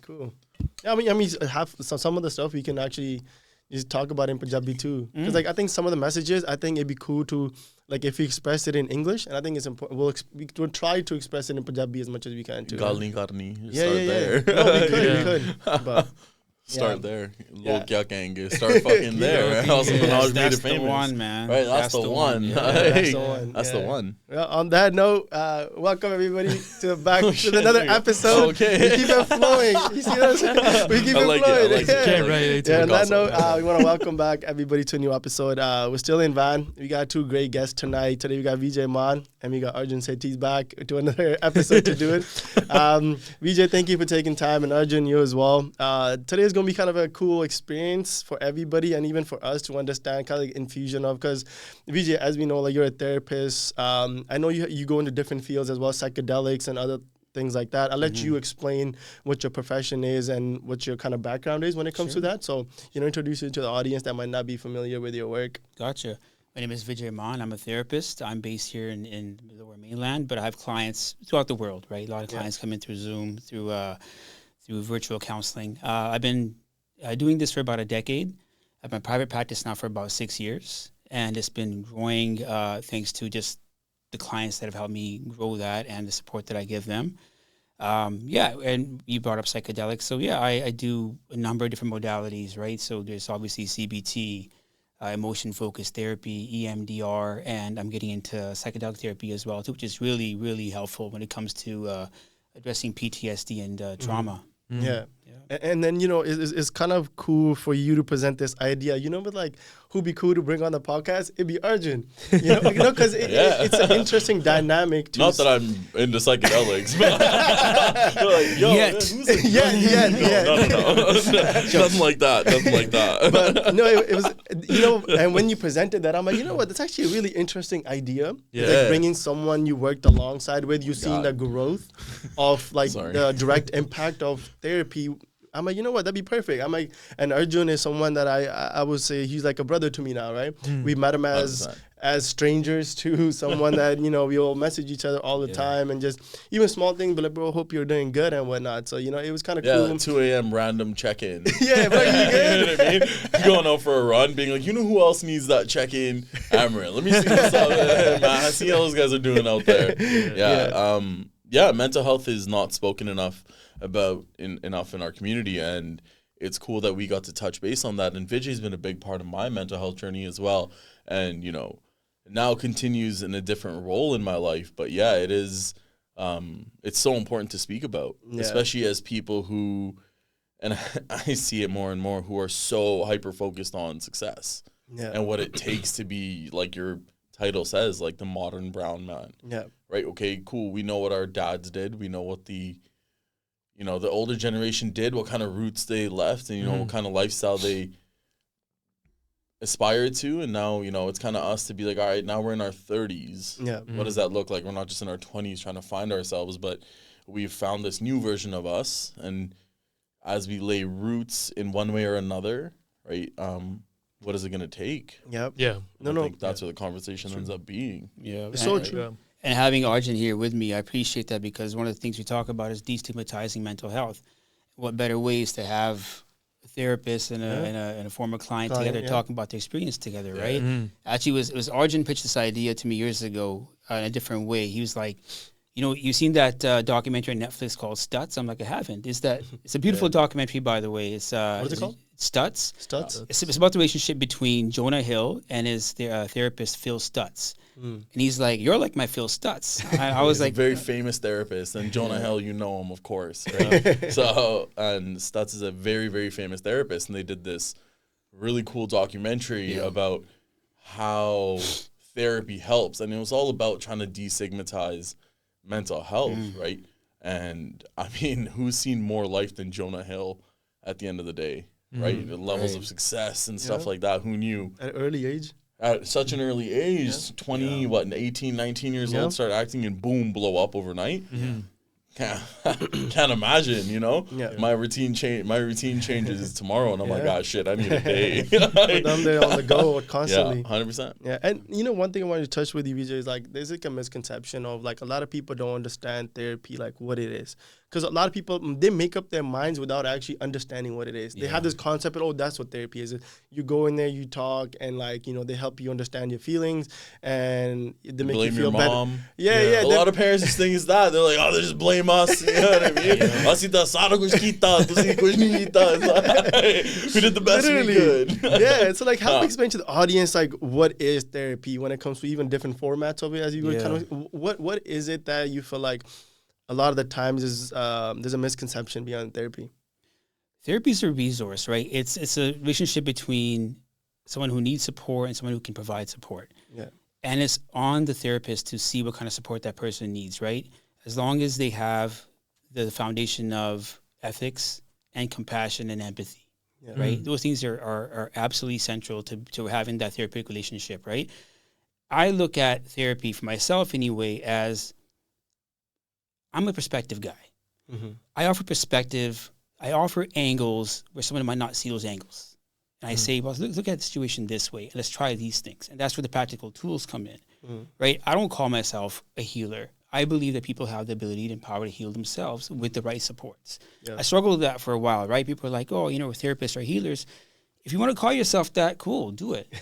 cool. Yeah, I mean, have some of the stuff we can actually just talk about in Panjabi too. Because like I think some of the messages, I think it'd be cool to like if we express it in English, and I think it's important. We'll try to express it in Punjabi as much as we can too. Gal nahi karni. Yeah. No, we could. But start there. Log kya kahenge? Start fucking there. Also, that's the one, man. Right, that's the one. That's the one. That's the one. Well, on that note, welcome everybody back to another episode. Okay. We keep it flowing. You see what I'm saying? We keep it flowing. I like it. On that note, we want to welcome back everybody to a new episode. We're still in Van. We got two great guests tonight. Today we got Vijay Mann and we got Arjun Sethi back to another episode to do it. Vijay, thank you for taking time, and Arjun, you as well. Today is going to be kind of a cool experience for everybody and even for us to understand kind of like infusion of, because Vijay, as we know, like you're a therapist. I know you go into different fields as well, psychedelics and other things like that. I'll let you explain what your profession is and what your kind of background is when it comes to that. So, introduce you to the audience that might not be familiar with your work. Gotcha. My name is Vijay Mann. I'm a therapist. I'm based here in the lower mainland, but I have clients throughout the world, right? A lot of clients come in through Zoom, through virtual counseling. I've been doing this for about a decade. I have my private practice now for about 6 years, and it's been growing thanks to just the clients that have helped me grow that and the support that I give them. And you brought up psychedelics. So, I do a number of different modalities, right? So there's obviously CBT, emotion-focused therapy, EMDR, and I'm getting into psychedelic therapy as well, too, which is really, really helpful when it comes to addressing PTSD and trauma. Yeah. And then, it's kind of cool for you to present this idea, but like, who'd be cool to bring on the podcast? It'd be Arjun, because it's an interesting dynamic. Not that I'm into psychedelics, but like, yo, No. Nothing like that. But no, it was, and when you presented that, I'm like, that's actually a really interesting idea. Yeah. Like bringing someone you worked alongside with, you've seen the growth of like the direct impact of therapy. I'm like, that'd be perfect. I'm like, and Arjun is someone that I would say he's like a brother to me now, right? We met him as strangers to someone that, we all message each other all the time, and just even small things, but like, bro, hope you're doing good and whatnot. So, it was kind of cool. Like 2 a.m. random check-in. Bro, you good? You know what I mean? Going out for a run, being like, who else needs that check-in? Amrit. Let me see what's up. Man, I see how those guys are doing out there. Mental health is not spoken enough about enough in our community, and it's cool that we got to touch base on that. And Vijay's been a big part of my mental health journey as well, and now continues in a different role in my life. But it is it's so important to speak about, especially as people who, and I see it more and more, who are so hyper focused on success and what it takes to be, like your title says, like the modern brown man. Right. Okay, cool. We know what our dads did. We know what the older generation did, what kind of roots they left, and, what kind of lifestyle they aspired to. And now, it's kind of us to be like, all right, now we're in our 30s. What does that look like? We're not just in our 20s trying to find ourselves, but we've found this new version of us. And as we lay roots in one way or another, right, what is it going to take? I think that's where the conversation ends up being. It's so true. And having Arjun here with me, I appreciate that, because one of the things we talk about is destigmatizing mental health. What better ways to have a therapist and a former client together talking about their experience together, right? Actually, it was Arjun pitched this idea to me years ago in a different way. He was like, you've seen that documentary on Netflix called Stutz? I'm like, I haven't. It's a beautiful documentary, by the way. It's what is it called? Stutz. Stutz. It's about the relationship between Jonah Hill and his therapist, Phil Stutz. And he's like, you're like my Phil Stutz. I was like, a very famous therapist, and Jonah Hill, him, of course. Right? So, and Stutz is a very, very famous therapist, and they did this really cool documentary about how therapy helps, and it was all about trying to destigmatize mental health, right? And I mean, who's seen more life than Jonah Hill at the end of the day, right? The levels of success and stuff like that. Who knew? At an early age. At such an early age, 18, 19 years old, start acting and boom, blow up overnight. Can't imagine, My routine changes tomorrow, and I'm like, ah, shit, I need a day. I'm there on the go constantly. 100%. Yeah, and one thing I wanted to touch with you, Vijay, is like there's like a misconception of like a lot of people don't understand therapy, like what it is. Because a lot of people, they make up their minds without actually understanding what it is. They have this concept, that's what therapy is. You go in there, you talk, and they help you understand your feelings, and they make you feel better. Mom. Yeah. A lot of parents just think it's that. They're like, they just blame us. You know what I mean? We did the best we could. Yeah, so help explain to the audience what is therapy when it comes to even different formats of it, as you were kind of, what is it that you feel like a lot of the times is there's a misconception beyond therapy? Therapy is a resource, right? It's a relationship between someone who needs support and someone who can provide support. Yeah. And it's on the therapist to see what kind of support that person needs, right? As long as they have the foundation of ethics and compassion and empathy, right? Those things are absolutely central to having that therapeutic relationship, right? I look at therapy for myself anyway as I'm a perspective guy. I offer perspective. I offer angles where someone might not see those angles. And I say, well, look at the situation this way. And let's try these things. And that's where the practical tools come in, right? I don't call myself a healer. I believe that people have the ability and power to heal themselves with the right supports. Yeah. I struggled with that for a while, right? People are like, therapists are healers. If you want to call yourself that, cool, do it.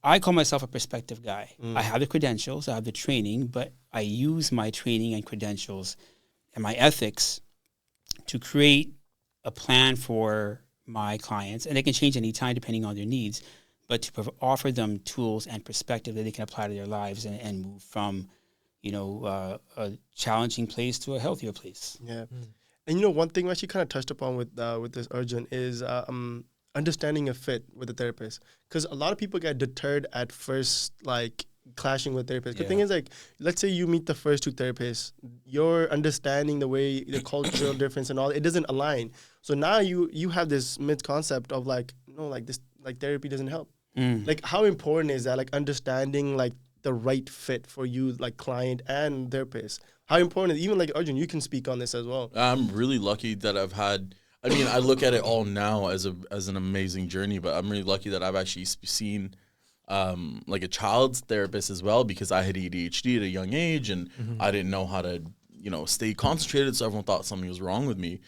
I call myself a perspective guy. I have the credentials, I have the training, but I use my training and credentials and my ethics to create a plan for my clients, and they can change any time depending on their needs, but to offer them tools and perspective that they can apply to their lives and move from, a challenging place to a healthier place. Yeah. And one thing we actually kind of touched upon with this Arjun is understanding a fit with the therapist, because a lot of people get deterred at first, clashing with therapists. The thing is, let's say you meet the first two therapists, your understanding the way the cultural difference and all, it doesn't align. So now you have this misconcept of this therapy doesn't help. How important is that? Understanding the right fit for you, client and therapist. How important is, even Arjun, you can speak on this as well. I'm really lucky that I've had, I look at it all now as an amazing journey, but I'm really lucky that I've actually seen a child's therapist as well, because I had ADHD at a young age and I didn't know how to, stay concentrated. So everyone thought something was wrong with me.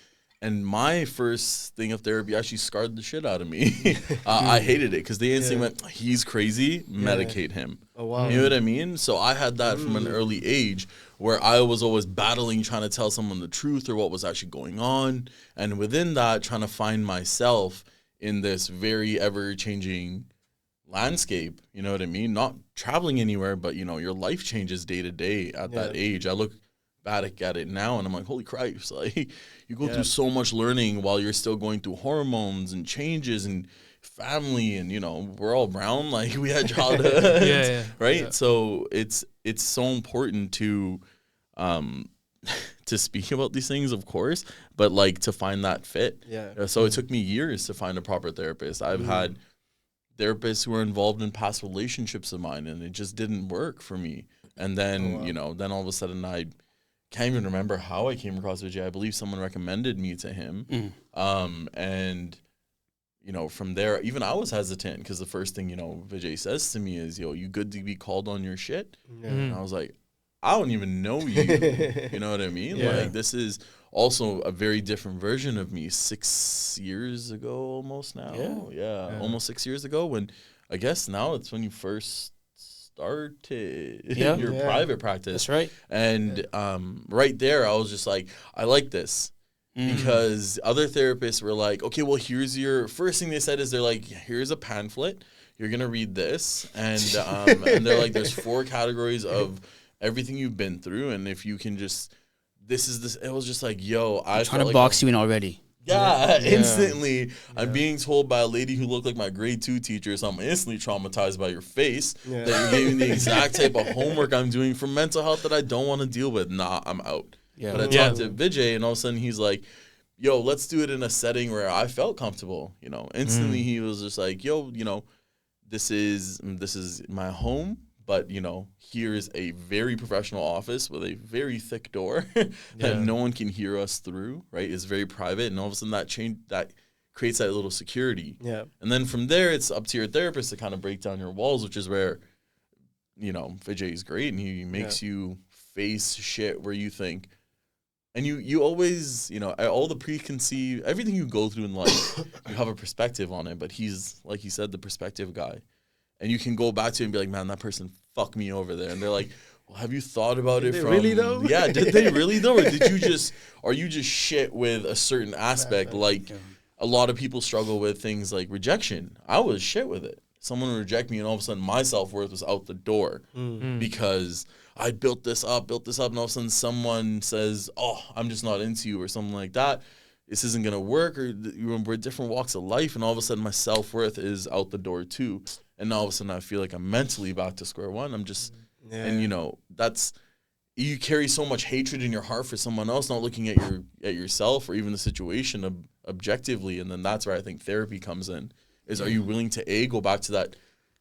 And my first thing of therapy actually scarred the shit out of me. I hated it because they instantly went, he's crazy, medicate him. Oh, wow. You know what I mean? So I had that from an early age where I was always battling, trying to tell someone the truth or what was actually going on. And within that, trying to find myself in this very ever-changing landscape, you know what I mean? Not traveling anywhere, but, your life changes day to day at that age. I look back at it now and I'm like, holy Christ, you go through so much learning while you're still going through hormones and changes and family and, we're all brown, we had childhood, right? Yeah. So it's so important to speak about these things, of course, but to find that fit. Yeah. So it took me years to find a proper therapist. I've had therapists who were involved in past relationships of mine and it just didn't work for me. And then, then all of a sudden I can't even remember how I came across Vijay. I believe someone recommended me to him. And, from there, even I was hesitant because the first thing, Vijay says to me is, you good to be called on your shit? And I was like, I don't even know you. You know what I mean? This is also a very different version of me 6 years ago almost now. Yeah. Almost 6 years ago, when I guess now it's when you first started your private practice. That's right. And right there, I was just like, I like this. Because other therapists were like, okay, well, here's your, first thing they said is they're like, here's a pamphlet. You're going to read this. And they're like, there's 4 categories of everything you've been through. And if you can just, this is this, it was just like, yo, I'm trying to box you in already. Yeah, instantly. I'm being told by a lady who looked like my grade 2 teacher, so I'm instantly traumatized by your face, that you're giving me the exact type of homework I'm doing for mental health that I don't want to deal with. Nah, I'm out. Yeah. But I talked to Vijay, and all of a sudden he's like, yo, let's do it in a setting where I felt comfortable. Instantly he was just like, yo, this is my home, but, here's a very professional office with a very thick door that no one can hear us through, right? It's very private. And all of a sudden that creates that little security. Yeah. And then from there, it's up to your therapist to kind of break down your walls, which is where, Vijay is great. And he makes you face shit where you think, And you always, all the preconceived, everything you go through in life, you have a perspective on it. But he's, like you said, the perspective guy. And you can go back to it and be like, man, that person fucked me over there. And they're like, well, have you thought about it from... Really, though? Yeah, did they really, though? Or are you just shit with a certain aspect? Like, a lot of people struggle with things like rejection. I was shit with it. Someone would reject me, and all of a sudden my self-worth was out the door because I built this up, and all of a sudden someone says, oh, I'm just not into you, or something like that. This isn't going to work, or we're different walks of life, and all of a sudden my self-worth is out the door too. And all of a sudden I feel like I'm mentally back to square one. I'm just, and that's, you carry so much hatred in your heart for someone else, not looking at yourself or even the situation objectively. And then that's where I think therapy comes in. Is are you willing to go back to that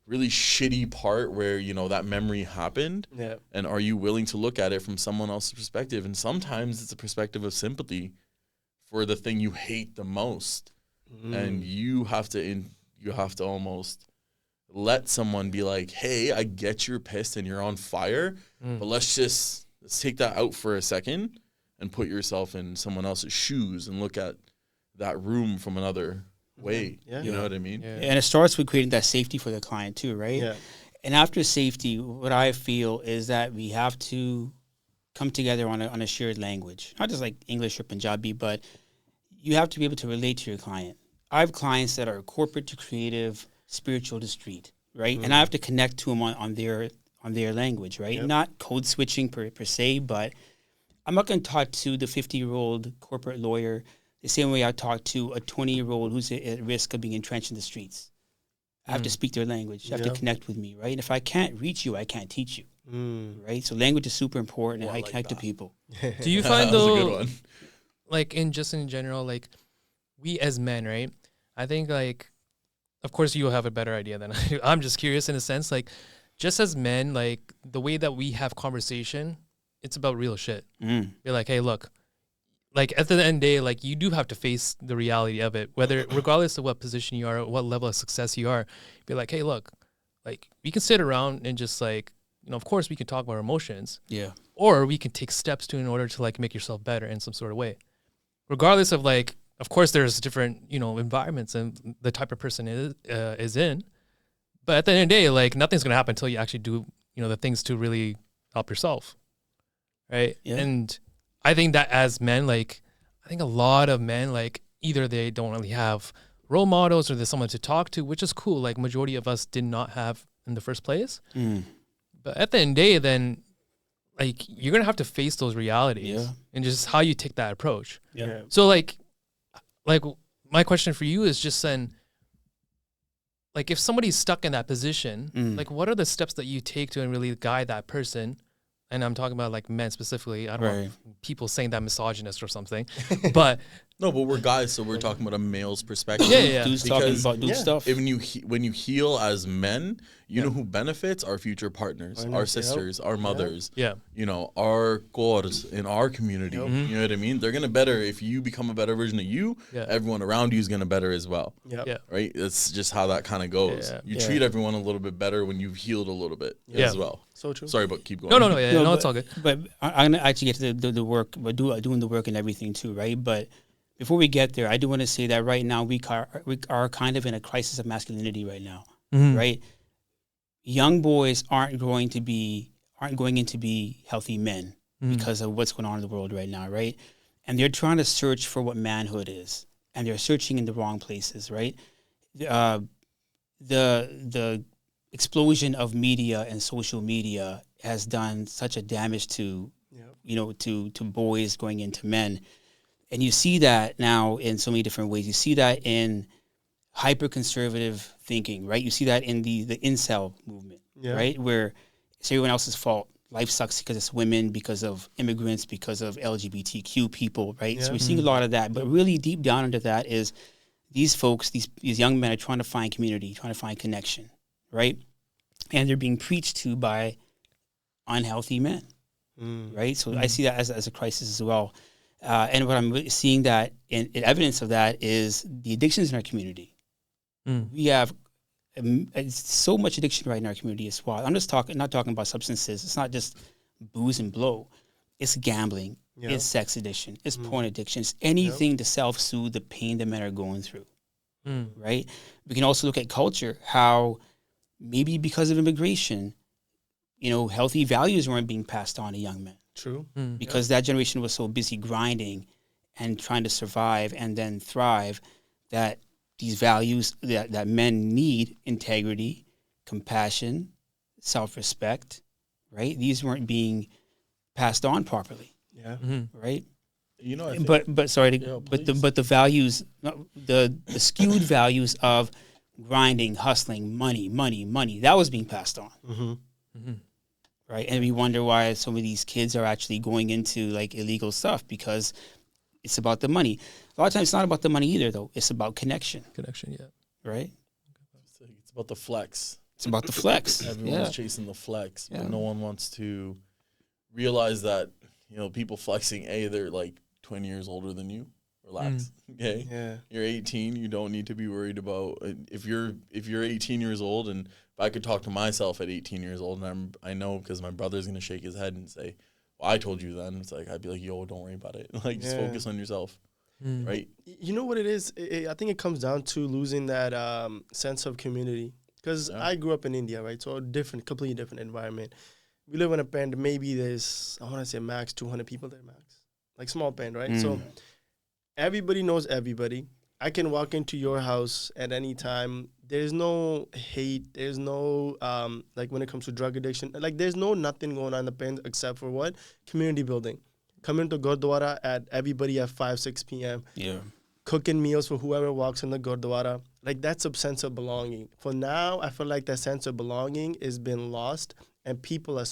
really shitty part where, that memory happened? Yeah. And are you willing to look at it from someone else's perspective? And sometimes it's a perspective of sympathy for the thing you hate the most. And you have to almost let someone be like, hey, I get you're pissed and you're on fire, but let's take that out for a second and put yourself in someone else's shoes and look at that room from another way. You know what I mean? Yeah. And it starts with creating that safety for the client too, right? Yeah. And after safety, what I feel is that we have to come together on a shared language, not just like English or Panjabi, but you have to be able to relate to your client. I have clients that are corporate to creative, spiritual to street, right? And I have to connect to them on their language, right? Yep. Not code switching per se, but I'm not going to talk to the 50-year-old corporate lawyer the same way I talk to a 20-year-old who's at risk of being entrenched in the streets. I have to speak their language. You have to connect with me, right? And if I can't reach you, I can't teach you, right? So language is super important and how you connect to people. Do you find though, like in general, like we as men, right? I think like, of course you'll have a better idea than I do. I'm just curious in a sense, like just as men, like the way that we have conversation, it's about real shit. You're like, hey, look, like at the end of the day, like you do have to face the reality of it, whether regardless of what position you are, or what level of success you are, be like, hey, look, like we can sit around and just like, of course we can talk about our emotions. Yeah. Or we can take steps in order to like make yourself better in some sort of way. Regardless of like, of course there's different, environments and the type of person is in. But at the end of the day, like nothing's going to happen until you actually do, the things to really help yourself. Right. Yeah. And I think that as men, like, I think a lot of men, like, either they don't really have role models or there's someone to talk to, which is cool. Like, majority of us did not have in the first place. But at the end of the day, then, like, you're going to have to face those realities and just how you take that approach. Yeah. So, like, my question for you is just then, like, if somebody's stuck in that position, like, what are the steps that you take to really guide that person? And I'm talking about like men specifically. I don't know people saying that misogynist or something, but no, but we're guys, so we're talking about a male's perspective. Dudes talking about dude stuff. When you heal as men, you know who benefits? Our future partners, our sisters, our mothers. Our gods in our community. You know what I mean? They're gonna better if you become a better version of you. Everyone around you is gonna better as well. Right. It's just how that kind of goes. You treat everyone a little bit better when you've healed a little bit as well. So true. Sorry, but keep going. No, it's all good. But I'm gonna actually get to the work, but doing the work and everything too, right? But before we get there, I do want to say that right now we are kind of in a crisis of masculinity right now, right? Young boys aren't going in to be healthy men because of what's going on in the world right now, right? And they're trying to search for what manhood is, and they're searching in the wrong places, right? The explosion of media and social media has done such a damage to to boys going into men. And you see that now in so many different ways. You see that in hyper-conservative thinking, right? You see that in the incel movement, right? Where it's everyone else's fault. Life sucks because it's women, because of immigrants, because of LGBTQ people, right? So we're seeing a lot of that. But really deep down under that is these folks, these young men are trying to find community, trying to find connection, right? And they're being preached to by unhealthy men, right? So I see that as a crisis as well. And what I'm really seeing that in evidence of that is the addictions in our community. We have so much addiction right in our community as well. I'm just not talking about substances. It's not just booze and blow. It's gambling. it's sex addiction, it's porn addiction, it's anything to self-soothe the pain that men are going through, right? We can also look at culture, how maybe because of immigration, healthy values weren't being passed on to young men. True. Because that generation was so busy grinding and trying to survive and then thrive, that these values that men need, integrity, compassion, self-respect, right? These weren't being passed on properly. Yeah. Right. I think, but the values, the skewed values of grinding, hustling, money, that was being passed on. Right. And we wonder why some of these kids are actually going into like illegal stuff, because it's about the money. A lot of times it's not about the money either, though. It's about connection. Yeah. Right. It's about the flex. It's about the flex. Everyone's chasing the flex, but no one wants to realize that, people flexing, they're like 20 years older than you. Relax. Okay. Yeah. You're 18. You don't need to be worried about if you're 18 years old. And if I could talk to myself at 18 years old, and I know because my brother's gonna shake his head and say, "Well, I told you then." It's like I'd be like, "Yo, don't worry about it. Like, just focus on yourself." Right. You know what it is? I think it comes down to losing that sense of community. Because I grew up in India, right? So completely different environment. We live in a band. Maybe there's, I want to say max 200 people there, max. Like small band, right? So everybody knows everybody. I can walk into your house at any time. There's no hate. There's no, like when it comes to drug addiction, like there's nothing going on in the band except for what? Community building. Coming to Gurdwara at 5, 6 p.m. Yeah. Cooking meals for whoever walks in the Gurdwara. Like that's a sense of belonging. For now, I feel like that sense of belonging has been lost, and people are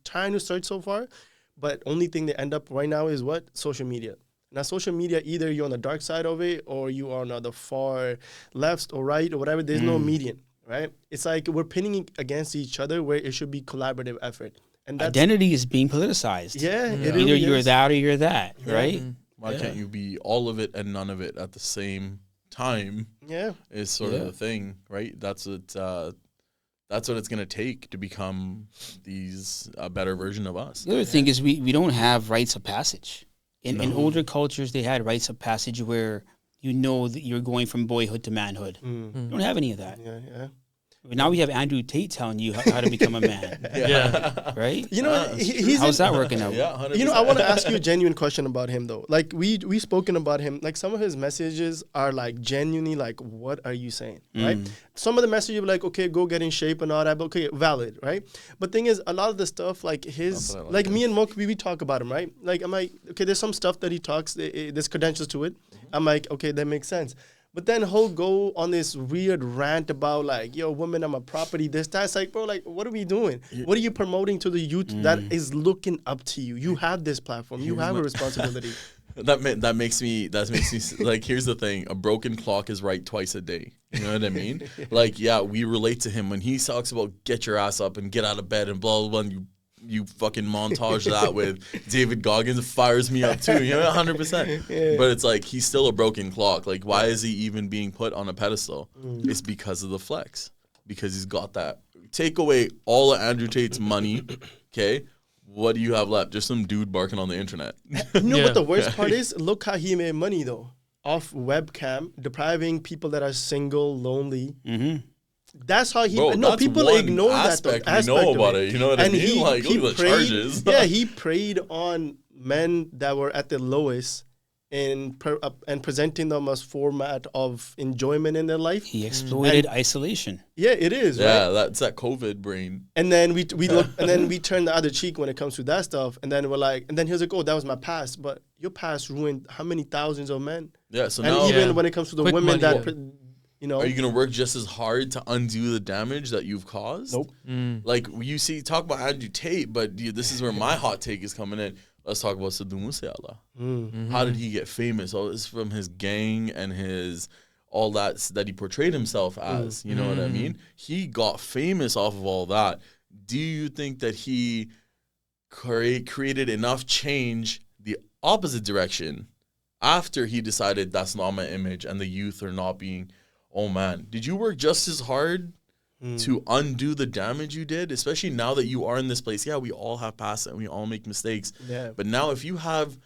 trying to search so far, but only thing they end up right now is what? Social media. Now, social media, either you're on the dark side of it or you are on the far left or right or whatever. There's no median, right? It's like we're pinning against each other where it should be collaborative effort. And identity is being politicized. Yeah. It Either really you're is. that or you're that, right? Why can't you be all of it and none of it at the same time? Yeah. Is sort of the thing, right? That's what it's going to take to become a better version of us. The other thing is we don't have rites of passage. In older cultures, they had rites of passage where that you're going from boyhood to manhood. You don't have any of that. Yeah. But now we have Andrew Tate telling you how to become a man. Right? You know what? How's that working out? Yeah, 100%. You know, I want to ask you a genuine question about him, though. Like, we spoken about him. Like, some of his messages are, like, genuinely, like, what are you saying, right? Some of the messages are like, okay, go get in shape and all that, but okay, valid, right? But thing is, a lot of the stuff, like, like me and Mukh, we talk about him, right? Like, I'm like, okay, there's some stuff that he talks, there's credentials to it. I'm like, okay, that makes sense. But then he'll go on this weird rant about like, yo, women, I'm a property, this, that. It's like, bro, like, what are we doing? What are you promoting to the youth that is looking up to you? You have this platform. You have a responsibility. That makes me like, here's the thing. A broken clock is right twice a day. You know what I mean? Like, we relate to him when he talks about get your ass up and get out of bed and blah, blah, blah, and you fucking montage that with David Goggins. It fires me up too, 100%. But it's like, he's still a broken clock. Like, why is he even being put on a pedestal? It's because of the flex. Because he's got that. Take away all of Andrew Tate's money, okay? What do you have left? Just some dude barking on the internet. You know what the worst part is? Look how he made money, though. Off webcam, depriving people that are single, lonely. That's how he. Bro, no, people ignore that. We know about it. You know what I mean? He, like, he look at the preyed, charges. he preyed on men that were at the lowest and presenting them as format of enjoyment in their life. He exploited isolation. Yeah, it is. Yeah, right? That's that COVID brain. And then we look, and then we turn the other cheek when it comes to that stuff. And then we're like, and then he was like, oh, that was my past. But your past ruined how many thousands of men? Yeah. So and now, even when it comes to the Quick women money. that. You know, are you gonna work just as hard to undo the damage that you've caused? Nope. Like you see, talk about Andrew Tate, but this is where my hot take is coming in. Let's talk about Sidhu Moosewala. How did he get famous? All this from his gang and his all that he portrayed himself as. You know what I mean? He got famous off of all that. Do you think that he created enough change the opposite direction after he decided that's not my image and the youth are not being? Oh man, did you work just as hard to undo the damage you did, especially now that you are in this place. Yeah, we all have past and we all make mistakes. Yeah. But now if you have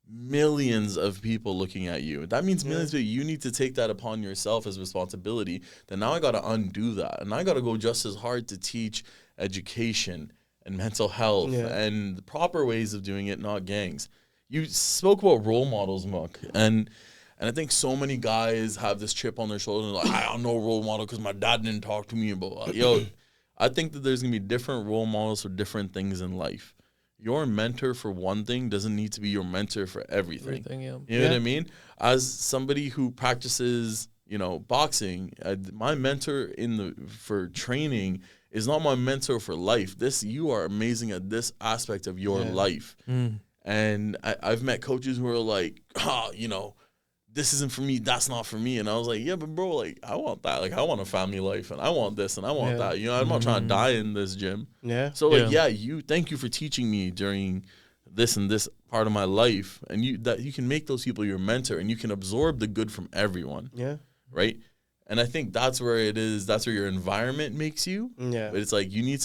millions of people looking at you, that means millions of people, you need to take that upon yourself as responsibility. Then now I got to undo that. And I got to go just as hard to teach education and mental health and the proper ways of doing it, not gangs. You spoke about role models, Mukh, and I think so many guys have this chip on their shoulder, like, I don't know role model because my dad didn't talk to me about Yo, I think that there's going to be different role models for different things in life. Your mentor for one thing doesn't need to be your mentor for everything. You know what I mean? As somebody who practices, boxing, my mentor for training is not my mentor for life. You are amazing at this aspect of your life. And I've met coaches who are like, this isn't for me, that's not for me. And I was like, yeah, but bro, like, I want that. Like, I want a family life, and I want this, and I want that. I'm not trying to die in this gym. Yeah. So, thank you for teaching me during this and this part of my life. And you can make those people your mentor, and you can absorb the good from everyone. Yeah. Right? And I think that's where it is. That's where your environment makes you. Yeah. But it's like, you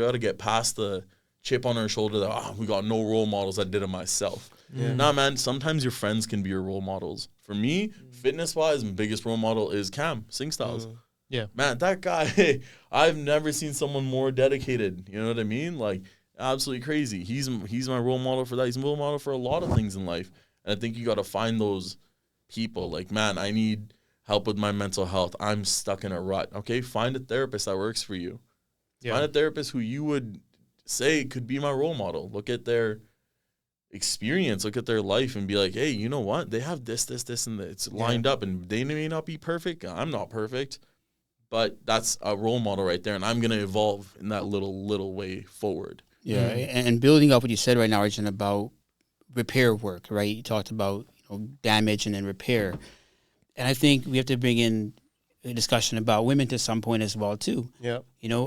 got to get past the chip on our shoulder that, we got no role models, I did it myself. Yeah. Nah, man, sometimes your friends can be your role models. For me, fitness-wise, my biggest role model is Cam, Sing Styles. Yeah. Man, that guy, I've never seen someone more dedicated. You know what I mean? Like, absolutely crazy. He's my role model for that. He's my role model for a lot of things in life. And I think you got to find those people. Like, man, I need help with my mental health. I'm stuck in a rut. Okay, find a therapist that works for you. Yeah. Find a therapist who you would say could be my role model. Look at their experience, look at their life, and be like, hey, you know what? They have this, and it's lined up, and they may not be perfect. I'm not perfect, but that's a role model right there, and I'm going to evolve in that little way forward. Yeah, and building up what you said right now, Arjun, about repair work, right? You talked about damage and then repair. And I think we have to bring in a discussion about women to some point as well, too. Yeah.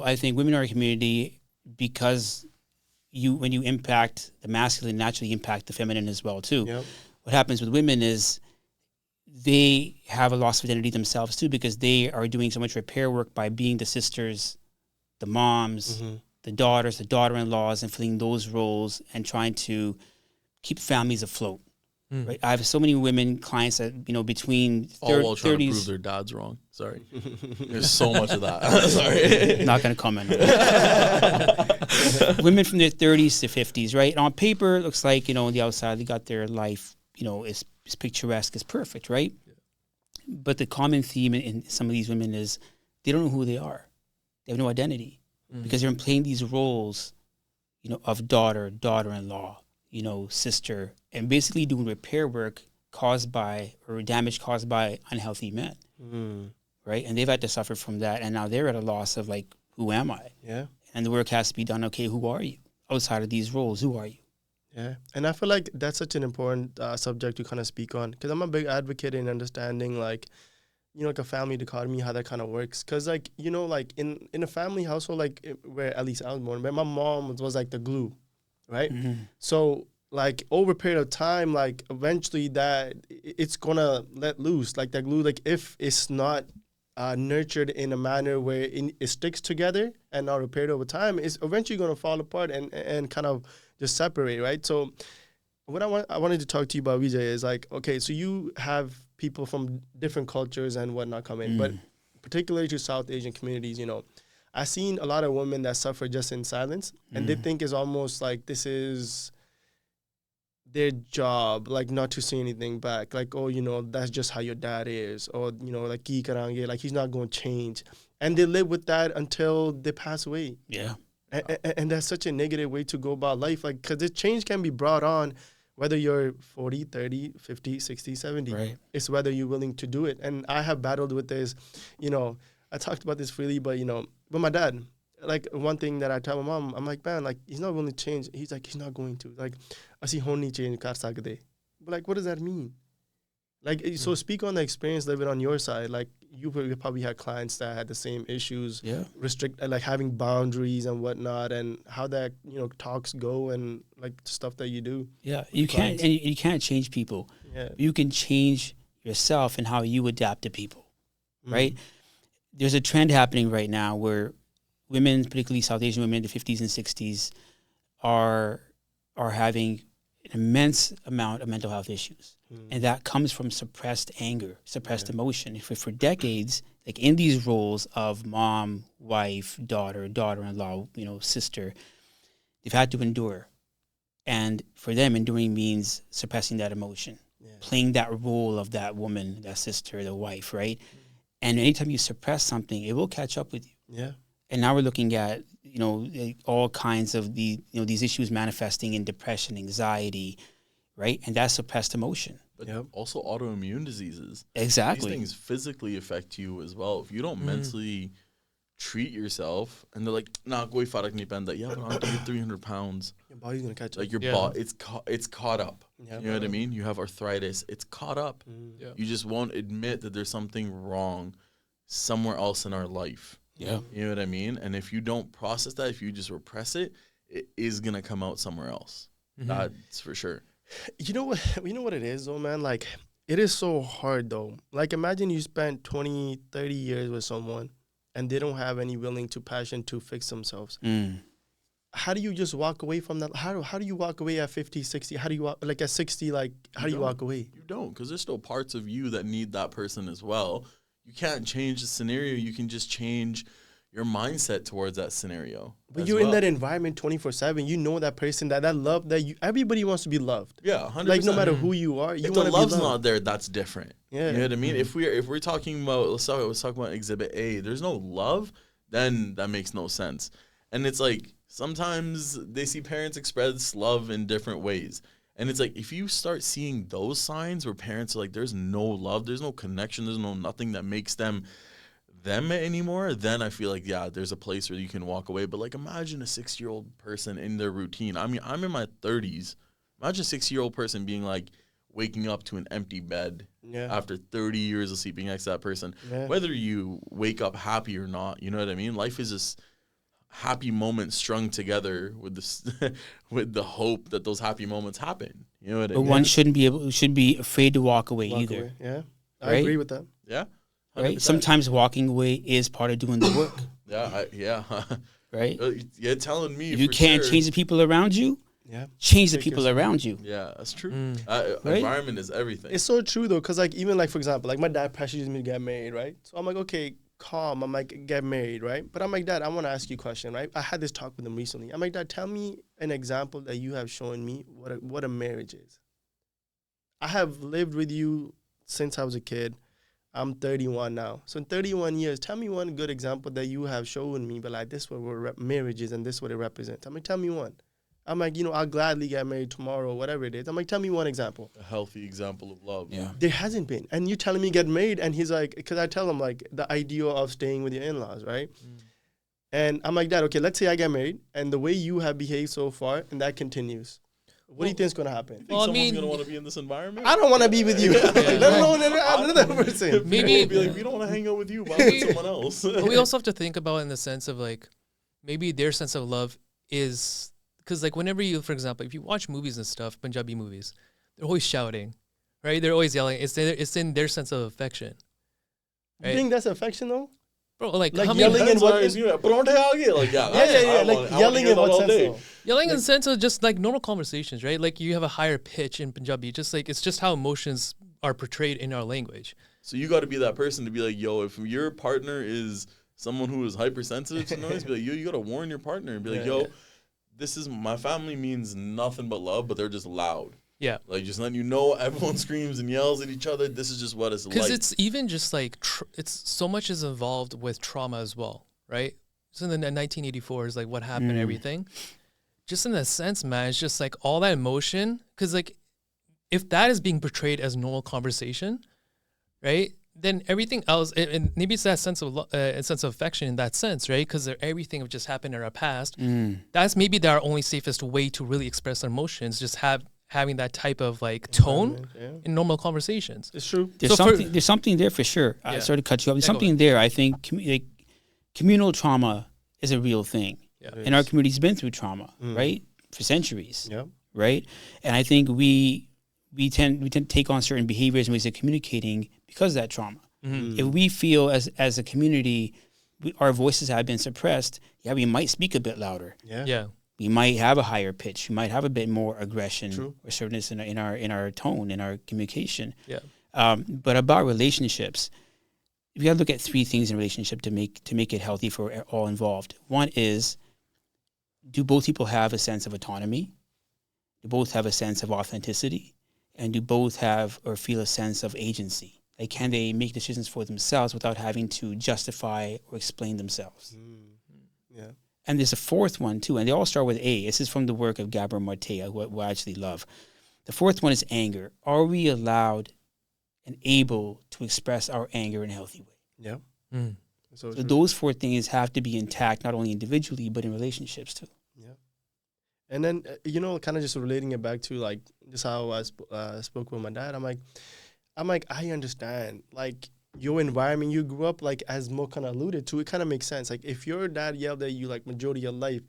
I think women in our community, because when you impact the masculine, naturally impact the feminine as well too. Yep. What happens with women is they have a loss of identity themselves too, because they are doing so much repair work by being the sisters, the moms, the daughters, the daughter-in-laws, and filling those roles and trying to keep families afloat. Right? I have so many women clients that between all while trying to prove their dad's wrong. Sorry, there's so much of that. Sorry, not going to comment. Women from their 30s to 50s, right? And on paper, it looks like on the outside they got their life, is picturesque, is perfect, right? Yeah. But the common theme in some of these women is they don't know who they are. They have no identity because they're playing these roles, of daughter, daughter-in-law, sister, and basically doing repair work caused by or damage caused by unhealthy men, right? And they've had to suffer from that, and now they're at a loss of like, who am I? Yeah. And the work has to be done. Okay, who are you outside of these roles? Who are you? Yeah, and I feel like that's such an important subject to kind of speak on, because I'm a big advocate in understanding like a family dichotomy, how that kind of works. Because like like in a family household, like where at least I was born, where my mom was like the glue, right? So like over a period of time, like eventually that it's gonna let loose, like that glue. Like if it's not nurtured in a manner where it sticks together and not repaired over time, it's eventually gonna fall apart and kind of just separate, right? So what I wanted to talk to you about, Vijay, is like, okay, so you have people from different cultures and whatnot come in, but particularly to South Asian communities, I've seen a lot of women that suffer just in silence, and they think it's almost like this is their job, like not to say anything back, like, oh, that's just how your dad is, or, like, ki karange, like he's not going to change. And they live with that until they pass away. Yeah. And that's such a negative way to go about life, like, because the change can be brought on whether you're 40, 30, 50, 60, 70. Right. It's whether you're willing to do it. And I have battled with this, I talked about this freely, but, but my dad, like one thing that I tell my mom, I'm like, man, like he's not willing to change. He's like, he's not going to. Like, asi honi change kar sakde. But like, what does that mean? Like, so speak on the experience, live it on your side. Like, you probably had clients that had the same issues, like having boundaries and whatnot, and how that, talks go and like stuff that you do. Yeah, you can't change people. Yeah. You can change yourself and how you adapt to people, right? there's a trend happening right now where women, particularly South Asian women in the 50s and 60s, are having an immense amount of mental health issues. And that comes from suppressed anger, suppressed emotion. For decades, like in these roles of mom, wife, daughter, daughter-in-law, sister, they've had to endure. And for them, enduring means suppressing that emotion, playing that role of that woman, that sister, the wife, right? And anytime you suppress something, it will catch up with you. Yeah. And now we're looking at, all kinds of these issues manifesting in depression, anxiety, right? And that's suppressed emotion. But also autoimmune diseases. Exactly. These things physically affect you as well. If you don't mentally treat yourself, and they're like, nah, koi farak nahi penda. Yeah, but auntie, you're 300 pounds. Your body's going to catch up. Like your body, it's caught up. Yeah. You know what I mean? You have arthritis. It's caught up. Yeah. You just won't admit that there's something wrong somewhere else in our life. Yeah. You know what I mean? And if you don't process that, if you just repress it, it is going to come out somewhere else. That's for sure. You know what it is though, man? Like, it is so hard though. Like, imagine you spent 20, 30 years with someone and they don't have any passion to fix themselves. How do you just walk away from that? How do you walk away at 50, 60? How do you walk, like at 60, like, how do you walk away? You don't, because there's still parts of you that need that person as well. You can't change the scenario. You can just change your mindset towards that scenario. But you're in that environment 24/7. You know that person, that love that you. Everybody wants to be loved. Yeah, 100%. Like no matter who you are, you if want the to be love's loved. not there, that's different. Yeah. You know what I mean? If we're talking about let's talk about Exhibit A, there's no love, then that makes no sense. And it's like sometimes they see parents express love in different ways. And it's like if you start seeing those signs where parents are like, there's no love, there's no connection, there's no nothing that makes them anymore, then I feel like, there's a place where you can walk away. But like imagine a 6-year-old person in their routine. I mean, I'm in my 30s. Imagine a 6-year-old person being like waking up to an empty bed after 30 years of sleeping next to that person. Yeah. Whether you wake up happy or not, you know what I mean? Life is just happy moments strung together with this with the hope that those happy moments happen. You know what I mean? But one should be afraid to walk away either. Yeah. I agree with that. Yeah. 100%. Right? Sometimes walking away is part of doing the work. Right? You're telling me if you can't change the people around you, change the people around you. Yeah, that's true. Environment is everything. It's so true though, because like even like for example, like my dad pressures me to get married, right? So I'm like, okay, calm. I'm like, get married, right? But I'm like, Dad, I want to ask you a question, right? I had this talk with him recently. I'm like, Dad, tell me an example that you have shown me what a marriage is. I have lived with you since I was a kid. I'm 31 now. So in 31 years, tell me one good example that you have shown me, but like this is what marriage is and this is what it represents. I'm like, tell me one. I'm like, I'll gladly get married tomorrow, whatever it is. I'm like, tell me one example. A healthy example of love. Yeah. There hasn't been. And you're telling me get married, and he's like, because I tell him like the idea of staying with your in-laws, right? And I'm like, Dad, okay, let's say I get married, and the way you have behaved so far, and that continues. What do you think is going to happen? You think someone's going to want to be in this enviirment? I don't want to be with you. Let alone another person. Maybe be like, we don't want to hang out with you, but with someone else. But we also have to think about it in the sense of like, maybe their sense of love is, because like whenever you, for example, if you watch movies and stuff, Panjabi movies, they're always shouting, right? They're always yelling. It's in their sense of affection. Right? You think that's affection though? Bro, like yelling in what? Like yelling in what sense though? Yelling in the sense of just like normal conversations, right? Like you have a higher pitch in Punjabi. Just like it's just how emotions are portrayed in our language. So you got to be that person to be like, yo, if your partner is someone who is hypersensitive to noise, be like, you got to warn your partner and be like, yo, this is my family means nothing but love, but they're just loud. Yeah. Like just letting you know everyone screams and yells at each other. This is just what it's like. Because it's even just like, it's so much is involved with trauma as well, right? So in the 1984 is like what happened, everything. Just in a sense, man, it's just like all that emotion. Because like if that is being portrayed as normal conversation, right? Then everything else, and maybe it's that sense of affection in that sense, right? Because everything have just happened in our past. That's maybe our only safest way to really express our emotions. Just having that type of like tone in normal conversations. It's true. There's something there for sure. I sort of cut you off. There's something there. I think communal trauma is a real thing. Yeah. And our community's been through trauma, right? For centuries. Yeah. Right? And I think we tend to take on certain behaviors and ways of communicating because of that trauma. If we feel as a community, our voices have been suppressed, we might speak a bit louder. Yeah. We might have a higher pitch. We might have a bit more aggression True. or certainty in our tone, in our communication. Yeah. But about relationships, we got to look at three things in relationship to make it healthy for all involved. One is, do both people have a sense of autonomy? Do both have a sense of authenticity? And do both have or feel a sense of agency? Like, can they make decisions for themselves without having to justify or explain themselves? Yeah. And there's a fourth one too, and they all start with A. This is from the work of Gabor Mate, who I actually love. The fourth one is anger. Are we allowed and able to express our anger in a healthy way? Yeah. So those four things have to be intact, not only individually, but in relationships too. Yeah. And then, kind of just relating it back to like just how I spoke with my dad. I'm like, I understand. Like, your environment you grew up, like as Mo kind of alluded to, it kind of makes sense. Like, if your dad yelled at you like majority of your life,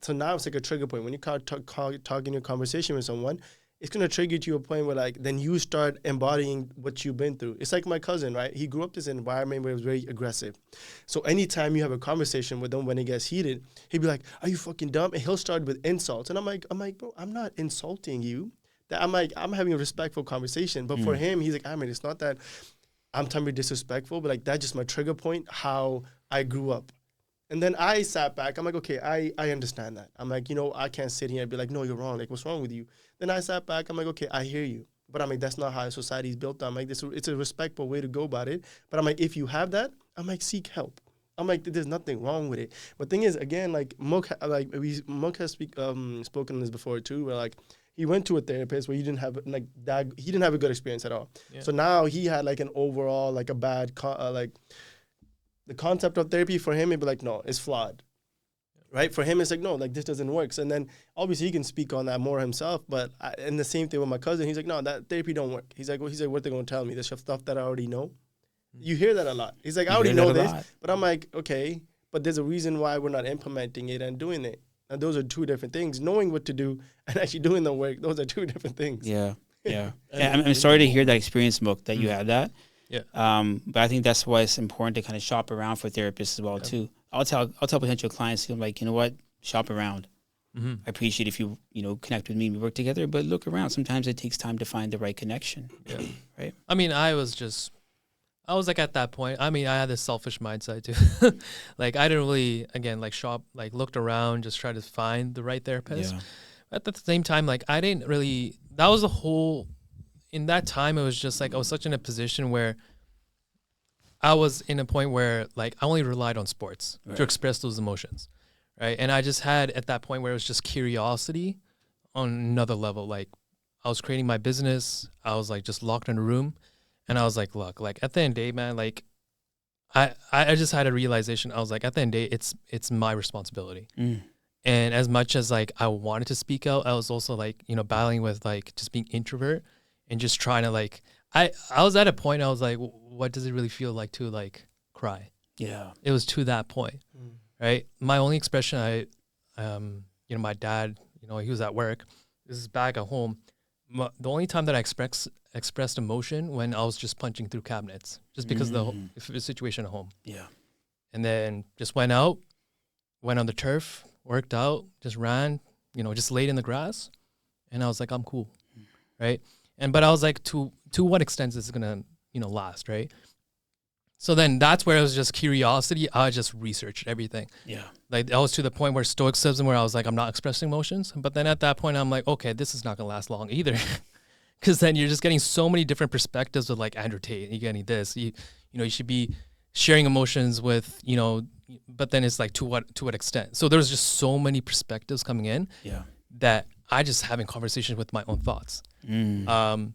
so now it's like a trigger point. When you talking a conversation with someone, it's going to trigger to a point where like then you start embodying what you've been through. It's like my cousin, right? He grew up this environment where it was very aggressive. So anytime you have a conversation with him when it gets heated, he'd be like, "Are you fucking dumb?" And he'll start with insults. And I'm like, bro, I'm not insulting you. I'm having a respectful conversation. But for him, he's like, it's not that I'm trying to be disrespectful, but like that's just my trigger point, how I grew up. And then I sat back. I'm like, okay, I understand that. I'm like, I can't sit here and be like, no, you're wrong. Like, what's wrong with you? Then I sat back. I'm like, okay, I hear you. But I'm like, that's not how society is built. I'm like, it's a respectful way to go about it. But I'm like, if you have that, I'm like, seek help. I'm like, there's nothing wrong with it. But thing is, again, like Mukh has spoken on this before too, where like he went to a therapist where he didn't have a good experience at all. Yeah. So now he had like an overall like a bad the concept of therapy for him, he'd be like, no, it's flawed. Right? For him, it's like, no, like this doesn't work. And then obviously he can speak on that more himself. But and the same thing with my cousin, he's like, no, that therapy don't work. He's like, what they're going to tell me? This stuff that I already know. You hear that a lot. He's like, I already know this. But I'm like, okay, but there's a reason why we're not implementing it and doing it. And those are two different things. Knowing what to do and actually doing the work, those are two different things. Yeah. I'm sorry to hear that experience, Mukh, that you had that. Yeah. But I think that's why it's important to kind of shop around for therapists as well too. I'll tell potential clients, I'm like, you know what, shop around. I appreciate if you connect with me, we work together, but look around. Sometimes it takes time to find the right connection. Yeah. Right. I mean, I was like at that point. I mean, I had this selfish mindset too. Like I didn't really, again, like shop, like looked around, just try to find the right therapist. Yeah. At the same time, like I didn't really. That was the whole. In that time, it was just like I was such in a position where I was in a point where like I only relied on sports to express those emotions, right? And I just had at that point where it was just curiosity on another level. Like I was creating my business, I was like just locked in a room, and I was like, look, like at the end of the day, man, like I just had a realization. I was like, at the end of the day, it's my responsibility. And as much as like I wanted to speak out, I was also like battling with like just being introvert. And just trying to like, I was at a point I was like, what does it really feel like to like cry? Yeah. It was to that point, right? My only expression, my dad, he was at work. This is back at home. The only time that I expressed emotion when I was just punching through cabinets, just because of the situation at home. Yeah. And then just went out, went on the turf, worked out, just ran, just laid in the grass. And I was like, I'm cool, right? But I was like, to what extent is this gonna, last, right? So then that's where it was just curiosity. I just researched everything. Yeah. Like I was to the point where stoicism, where I was like, I'm not expressing emotions. But then at that point, I'm like, okay, this is not gonna last long either, because then you're just getting so many different perspectives of like Andrew Tate. You're getting this, you should be sharing emotions with, but then it's like to what extent? So there's just so many perspectives coming in. Yeah. That I just having conversations with my own thoughts. I'm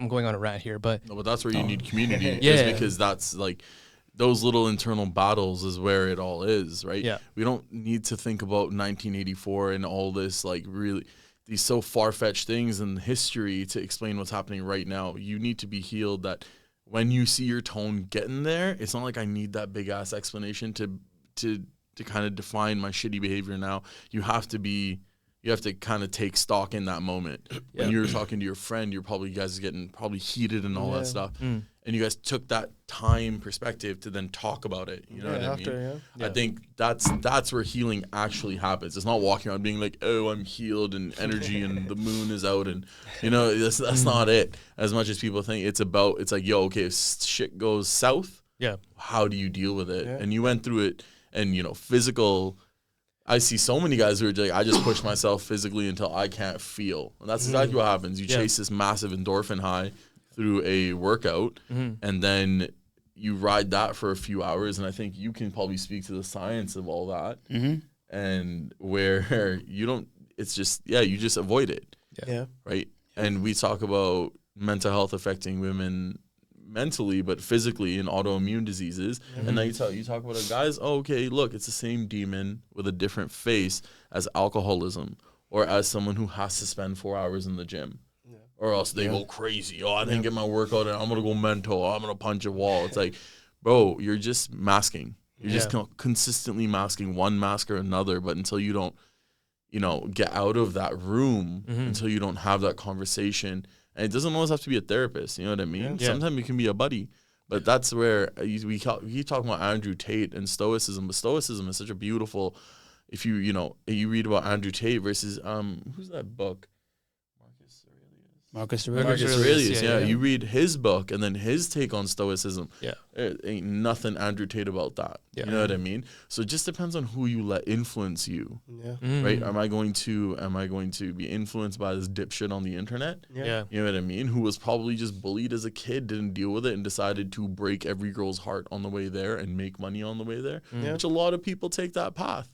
going on a rant here, but that's where you need community. Just because that's like those little internal battles is where it all is, right? Yeah. We don't need to think about 1984 and all this like really these so far-fetched things in history to explain what's happening right now. You need to be healed. That when you see your tone getting there, it's not like I need that big ass explanation to kind of define my shitty behavior now. You have to be you have to kind of take stock in that moment. Yeah. When you're talking to your friend, you guys are getting heated and all that stuff. And you guys took that time perspective to then talk about it. You know what I mean? I think that's where healing actually happens. It's not walking around being like, oh, I'm healed and energy and the moon is out. And, you know, that's not it. As much as people think it's like, yo, okay, if shit goes south, how do you deal with it? And you went through it and, you know, physical. I see so many guys who are like, I just push myself physically until I can't feel. And that's exactly what happens. You chase this massive endorphin high through a workout, and then you ride that for a few hours. And I think you can probably speak to the science of all that. And where you don't, it's just, you just avoid it. Right. And we talk about mental health affecting women mentally, but physically in autoimmune diseases. And now you talk about it, guys, oh, okay, look, it's the same demon with a different face as alcoholism or as someone who has to spend 4 hours in the gym. Or else they go crazy. Oh, I didn't get my workout and I'm going to go mental. I'm going to punch a wall. It's like, bro, you're just masking. You're just consistently masking one mask or another. But until you don't, you know, get out of that room, until you don't have that conversation. And it doesn't always have to be a therapist. You know what I mean? Sometimes it can be a buddy. But that's where we keep talking about Andrew Tate and Stoicism. But Stoicism is such a beautiful, if you read about Andrew Tate versus, who's that book? Marcus Aurelius, You read his book and then his take on Stoicism. There ain't nothing Andrew Tate about that. You know what I mean? So it just depends on who you let influence you. Right? Am I going to be influenced by this dipshit on the internet? You know what I mean? Who was probably just bullied as a kid, didn't deal with it, and decided to break every girl's heart on the way there and make money on the way there. Which a lot of people take that path.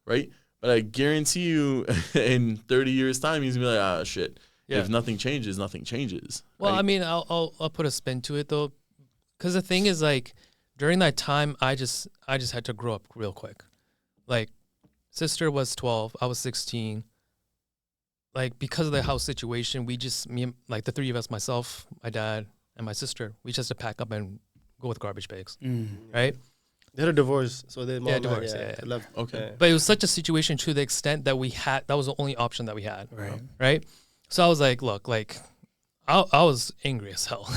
Right? But I guarantee you in 30 years' time, he's gonna be like, ah, shit. If nothing changes, nothing changes. Well, right? I mean, I'll put a spin to it though, because the thing is, like, during that time, I just had to grow up real quick. Like, sister was 12, I was 16. Like, because of the house situation, like the three of us, myself, my dad, and my sister, we just had to pack up and go with garbage bags, right? They had a divorce, so they divorced. Left. Okay, but it was such a situation to the extent that that was the only option that we had, right? So I was like, look, like, I was angry as hell,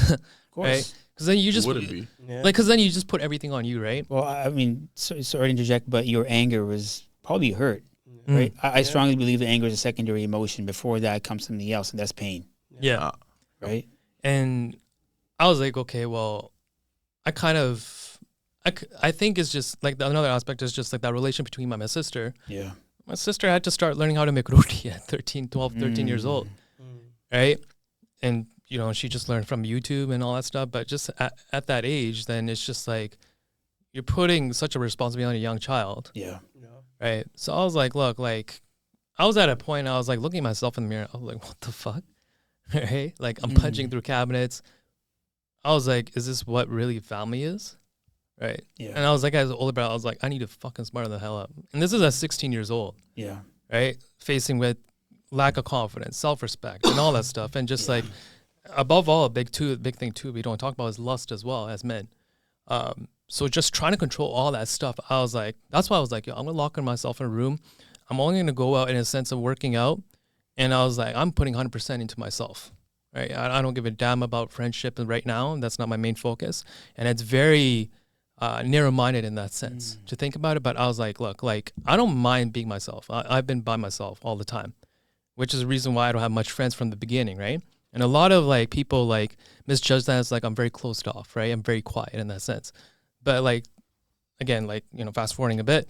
right? Because then you just wouldn't be, because then you just put everything on you, right? Well, I mean, sorry to interject, but your anger was probably hurt, right? I strongly believe that anger is a secondary emotion. Before that comes something else, and that's pain. Right. And I was like, okay, well, I think it's just like another aspect is just like that relation between my sister. My sister had to start learning how to make roti at 13 years old. Right. And, you know, she just learned from YouTube and all that stuff. But just at that age, then it's just like you're putting such a responsibility on a young child. Right. So I was like, look, like, I was at a point, I was like looking at myself in the mirror. I was like, what the fuck? Right. Like, I'm punching through cabinets. I was like, is this what really family is? Right. And I was like, as an older brother, I was like, I need to fucking smarten the hell up. And this is at 16 years old. Right. Facing with lack of confidence, self-respect, and all that stuff. And just like, above all, a big thing too we don't talk about is lust as well as men. So just trying to control all that stuff, I was like, that's why I was like, yo, I'm gonna lock myself in a room. I'm only gonna go out in a sense of working out. And I was like, I'm putting 100% into myself. Right. I don't give a damn about friendship right now. That's not my main focus. And it's very narrow-minded in that sense to think about it. But I was like, look, like, I don't mind being myself. I've been by myself all the time, which is the reason why I don't have much friends from the beginning, right? And a lot of like people like misjudge that as like I'm very closed off, right? I'm very quiet in that sense. But like, again, like, you know, fast forwarding a bit,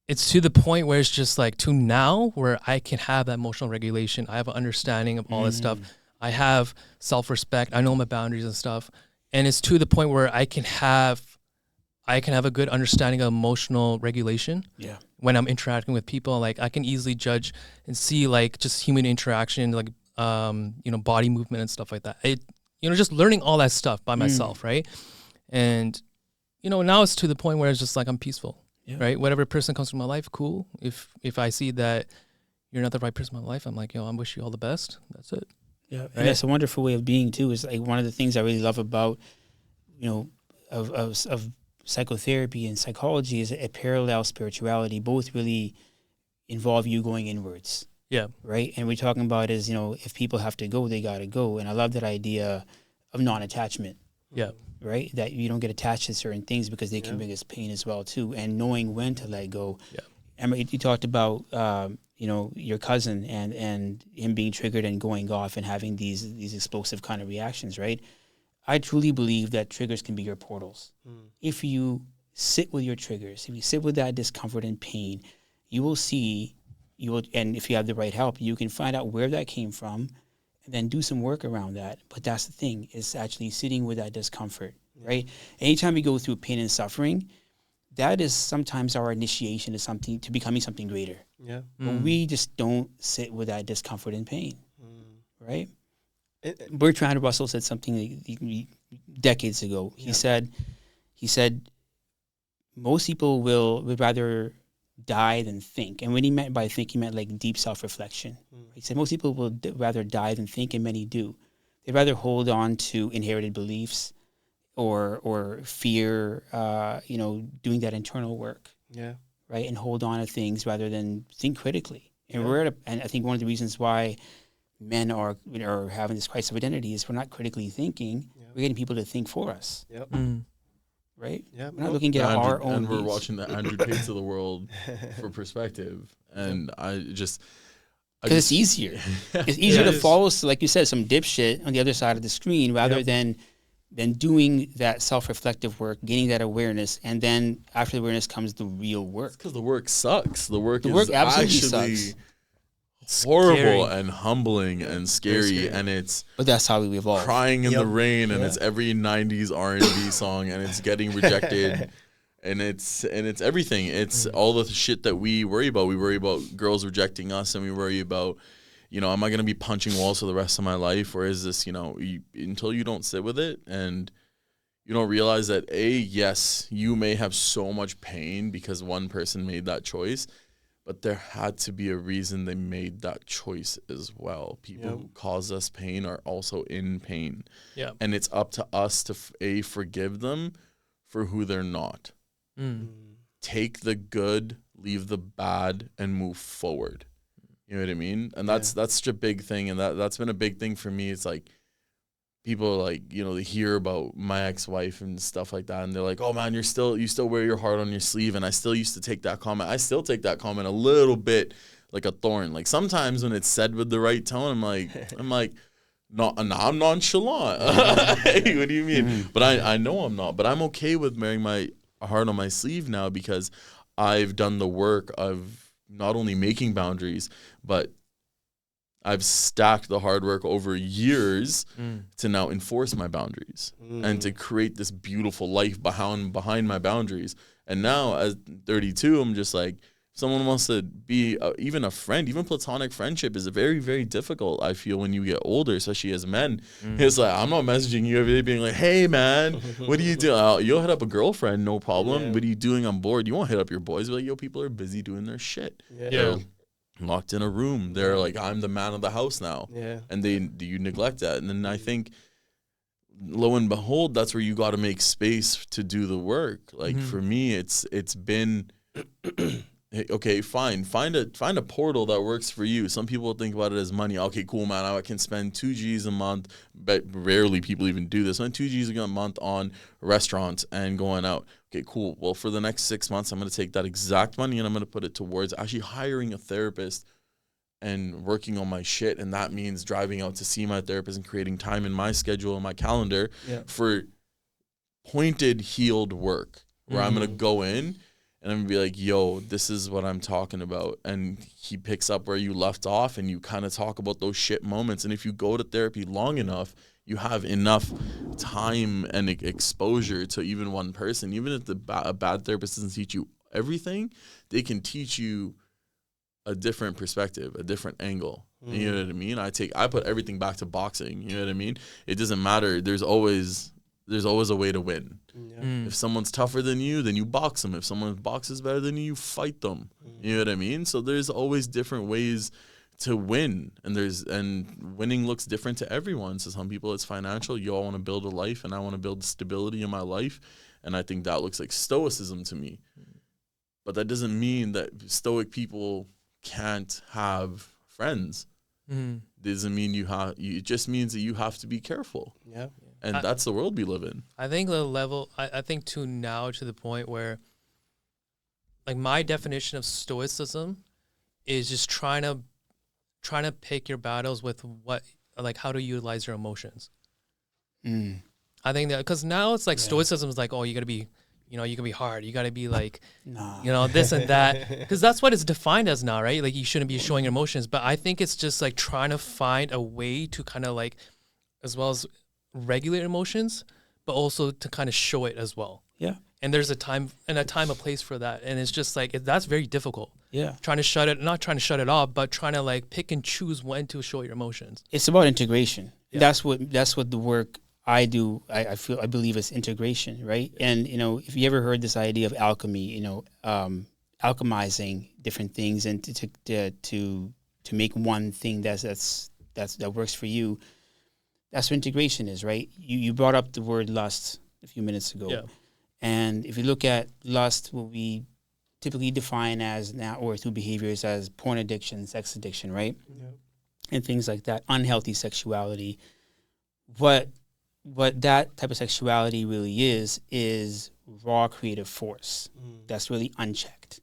it's to the point where it's just like to now where I can have that emotional regulation. I have an understanding of all this stuff. I have self-respect. I know my boundaries and stuff. And it's to the point where I can have a good understanding of emotional regulation. When I'm interacting with people, like, I can easily judge and see like just human interaction, like, you know, body movement and stuff like that. Just learning all that stuff by myself. Right. And, you know, now it's to the point where it's just like, I'm peaceful, right? Whatever person comes to my life, cool. If I see that you're not the right person in my life, I'm like, yo, I wish you all the best. That's it. Yeah, and that's a wonderful way of being too. Is like one of the things I really love about, you know, of psychotherapy and psychology is it parallels spirituality. Both really, involve you going inwards. Yeah. Right. And we're talking about is, if people have to go, they got to go. And I love that idea of non-attachment. Yeah. Right. That you don't get attached to certain things because they can bring us pain as well, too. And knowing when to let go. Yeah. Amrit, you talked about, your cousin and him being triggered and going off and having these explosive kind of reactions. Right. I truly believe that triggers can be your portals. If you sit with your triggers, if you sit with that discomfort and pain, you will see. And if you have the right help, you can find out where that came from and then do some work around that. But that's the thing, is actually sitting with that discomfort, right? Anytime we go through pain and suffering, that is sometimes our initiation to becoming something greater. Yeah. But we just don't sit with that discomfort and pain, right? Bertrand Russell said something decades ago. He said, most people would rather die than think. And when he meant by think, he meant like deep self-reflection. He said most people will rather die than think, and many do. They'd rather hold on to inherited beliefs or fear, doing that internal work. Yeah. Right. And hold on to things rather than think critically. And and I think one of the reasons why men are having this crisis of identity is we're not critically thinking. We're getting people to think for us. Yep. Right? Yeah. We're not looking at our own and we're needs. watching the Andrew Tates of the world for perspective. And because it's easier. It's easier to follow, like you said, some dipshit on the other side of the screen rather than doing that self-reflective work, gaining that awareness, and then after the awareness comes the real work. Because the work sucks. The work absolutely actually sucks. horrible and humbling and scary, and it's but that's how we evolve. Crying in the rain, and it's every 90s R&B song, and it's getting rejected, and it's everything. It's all the shit that we worry about. We worry about girls rejecting us, and we worry about, am I going to be punching walls for the rest of my life, or is this, until you don't sit with it and you don't realize that yes, you may have so much pain because one person made that choice, but there had to be a reason they made that choice as well. People who cause us pain are also in pain. Yeah. And it's up to us to forgive them for who they're not. Take the good, leave the bad, and move forward. You know what I mean? And that's such a big thing, and that's been a big thing for me. It's like people are like, they hear about my ex-wife and stuff like that, and they're like, oh man, you still wear your heart on your sleeve. And I still used to take that comment. I still take that comment a little bit like a thorn. Like sometimes when it's said with the right tone, I'm like, no, I'm nonchalant. Hey, what do you mean? But I know I'm not. But I'm okay with wearing my heart on my sleeve now because I've done the work of not only making boundaries, but I've stacked the hard work over years to now enforce my boundaries and to create this beautiful life behind my boundaries. And now at 32, I'm just like, if someone wants to be even a friend, even platonic friendship is very, very difficult, I feel, when you get older, especially as men. It's like, I'm not messaging you every day being like, hey, man, what are you doing? You'll hit up a girlfriend, no problem. Yeah. What are you doing on board? You won't hit up your boys. Be like, yo, people are busy doing their shit. Yeah. Locked in a room. They're like, I'm the man of the house now. Yeah. And you neglect that. And then I think, lo and behold, that's where you got to make space to do the work. Like for me, it's been okay, fine. Find a portal that works for you. Some people think about it as money. Okay, cool, man. I can spend 2 G's a month, but rarely people even do this. Spend 2 G's a month on restaurants and going out. Okay, cool. Well, for the next 6 months, I'm going to take that exact money and I'm going to put it towards actually hiring a therapist and working on my shit. And that means driving out to see my therapist and creating time in my schedule and my calendar for pointed, healed work where I'm going to go in and I'm going to be like, yo, this is what I'm talking about. And he picks up where you left off and you kind of talk about those shit moments. And if you go to therapy long enough, you have enough time and exposure to even one person. Even if a bad therapist doesn't teach you everything, they can teach you a different perspective, a different angle. You know what I mean? I put everything back to boxing. You know what I mean? It doesn't matter. There's always a way to win. If someone's tougher than you, then you box them. If someone boxes better than you fight them. You know what I mean? So there's always different ways to win, and winning looks different to everyone. So some people it's financial. You all want to build a life, and I want to build stability in my life, and I think that looks like stoicism to me. But that doesn't mean that stoic people can't have friends. Doesn't mean it just means that you have to be careful. Yeah. And that's the world we live in. I think the level, I think to now to the point where, like, my definition of stoicism is just trying to pick your battles with how to utilize your emotions. I think that, because now it's like stoicism is like, oh, you got to be, you can be hard. You got to be like, this and that. Because that's what it's defined as now, right? Like, you shouldn't be showing your emotions. But I think it's just like trying to find a way to kind of like, as well as regulate emotions, but also to kind of show it as well. Yeah. And there's a time a place for that. And it's just like, that's very difficult. Yeah. Not trying to shut it off, but trying to like pick and choose when to show your emotions. It's about integration. Yeah. That's what the work I do, I believe it's integration, right? And, if you ever heard this idea of alchemy, alchemizing different things and to make one thing that works for you, that's what integration is, right? You brought up the word lust a few minutes ago. Yeah. And if you look at lust, what we typically define as now, or through behaviors, as porn addiction, sex addiction, right? Yeah. And things like that, unhealthy sexuality. What that type of sexuality really is raw creative force that's really unchecked,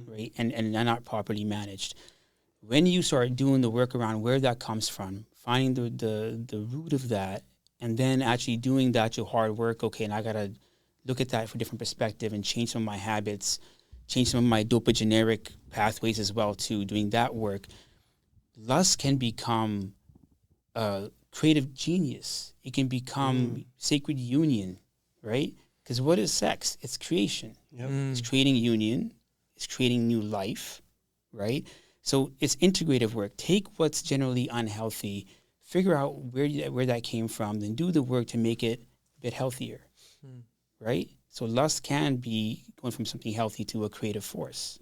right? And not properly managed. When you start doing the work around where that comes from, finding the root of that, and then actually doing that your hard work, okay, and I got to look at that from a different perspective and change some of my habits, change some of my dopageneric pathways as well too, doing that work, lust can become creative genius. It can become sacred union, right? Because what is sex? It's creation. Yep. It's creating union. It's creating new life, right? So it's integrative work. Take what's generally unhealthy, figure out where that came from, then do the work to make it a bit healthier, right? So lust can be going from something healthy to a creative force,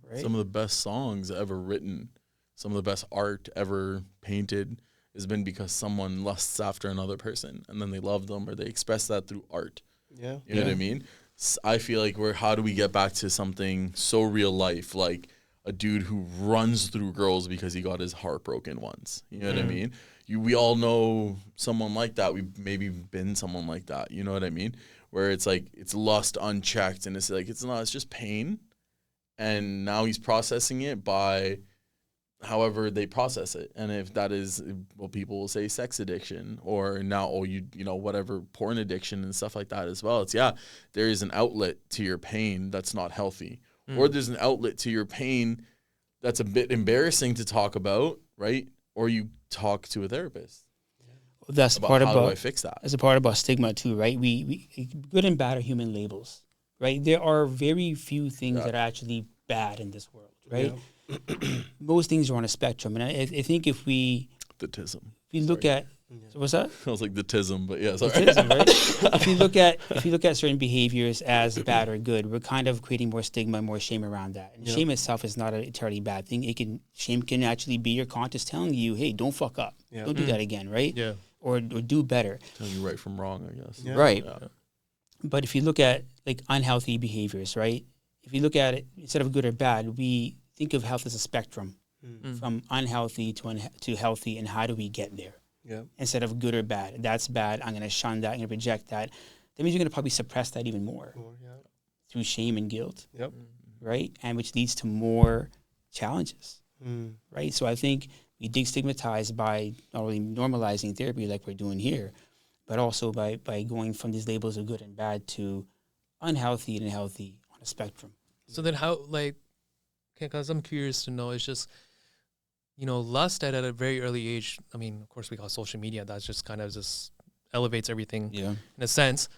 right? Some of the best songs ever written, some of the best art ever painted has been because someone lusts after another person and then they love them or they express that through art. Yeah. You know what I mean? I feel like how do we get back to something so real life, like a dude who runs through girls because he got his heart broken once. You know what I mean? We all know someone like that. We've maybe been someone like that. You know what I mean? Where it's like, it's lust unchecked and it's like, it's just pain. And now he's processing it by however they process it. And if that is what people will say sex addiction, or now, whatever, porn addiction and stuff like that as well. It's, there is an outlet to your pain that's not healthy. Or there's an outlet to your pain that's a bit embarrassing to talk about, right? Or you talk to a therapist. That's about part how do I about fix that? That's a part about stigma too, right? We good and bad are human labels, right? There are very few things that are actually bad in this world, right? Yeah. Most things are on a spectrum, and I think if we look at so what's that? I was like the tism, but yeah, sorry. Tism, right? if you look at certain behaviors as bad or good, we're kind of creating more stigma, more shame around that. And shame itself is not an entirely bad thing. Shame can actually be your conscience telling you, hey, don't fuck up, don't do that again, right? Yeah. Or do better. Telling you right from wrong, I guess. Yeah. Right. Yeah. But if you look at like unhealthy behaviors, right? If you look at it instead of good or bad, we think of health as a spectrum from unhealthy to healthy, and how do we get there? Yeah. Instead of good or bad. That's bad. I'm going to shun that. I'm going to reject that. That means you're going to probably suppress that even more through shame and guilt. Yep. Right? And which leads to more challenges. Right? So I think we destigmatize by not only normalizing therapy like we're doing here, but also by going from these labels of good and bad to unhealthy and healthy on a spectrum. So then how, because I'm curious to know, it's just, lust at a very early age. I mean, of course, we got social media. That's just kind of just elevates everything in a sense.